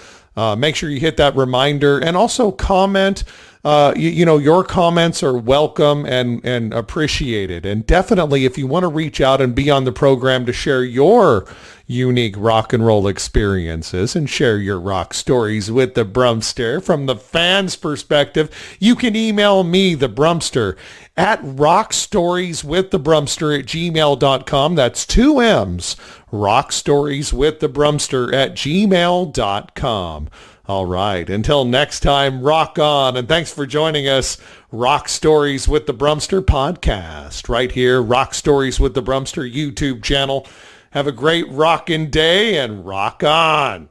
make sure you hit that reminder, and also comment. Your comments are welcome and appreciated. And definitely, if you want to reach out and be on the program to share your unique rock and roll experiences and share your rock stories with the Brumster from the fans' perspective, you can email me, the Brumster, at rockstorieswiththebrumster@gmail.com. That's 2 M's, rockstorieswiththebrumster@gmail.com. All right. Until next time, rock on. And thanks for joining us. Rock Stories with the Brumster podcast right here. Rock Stories with the Brumster YouTube channel. Have a great rockin' day and rock on.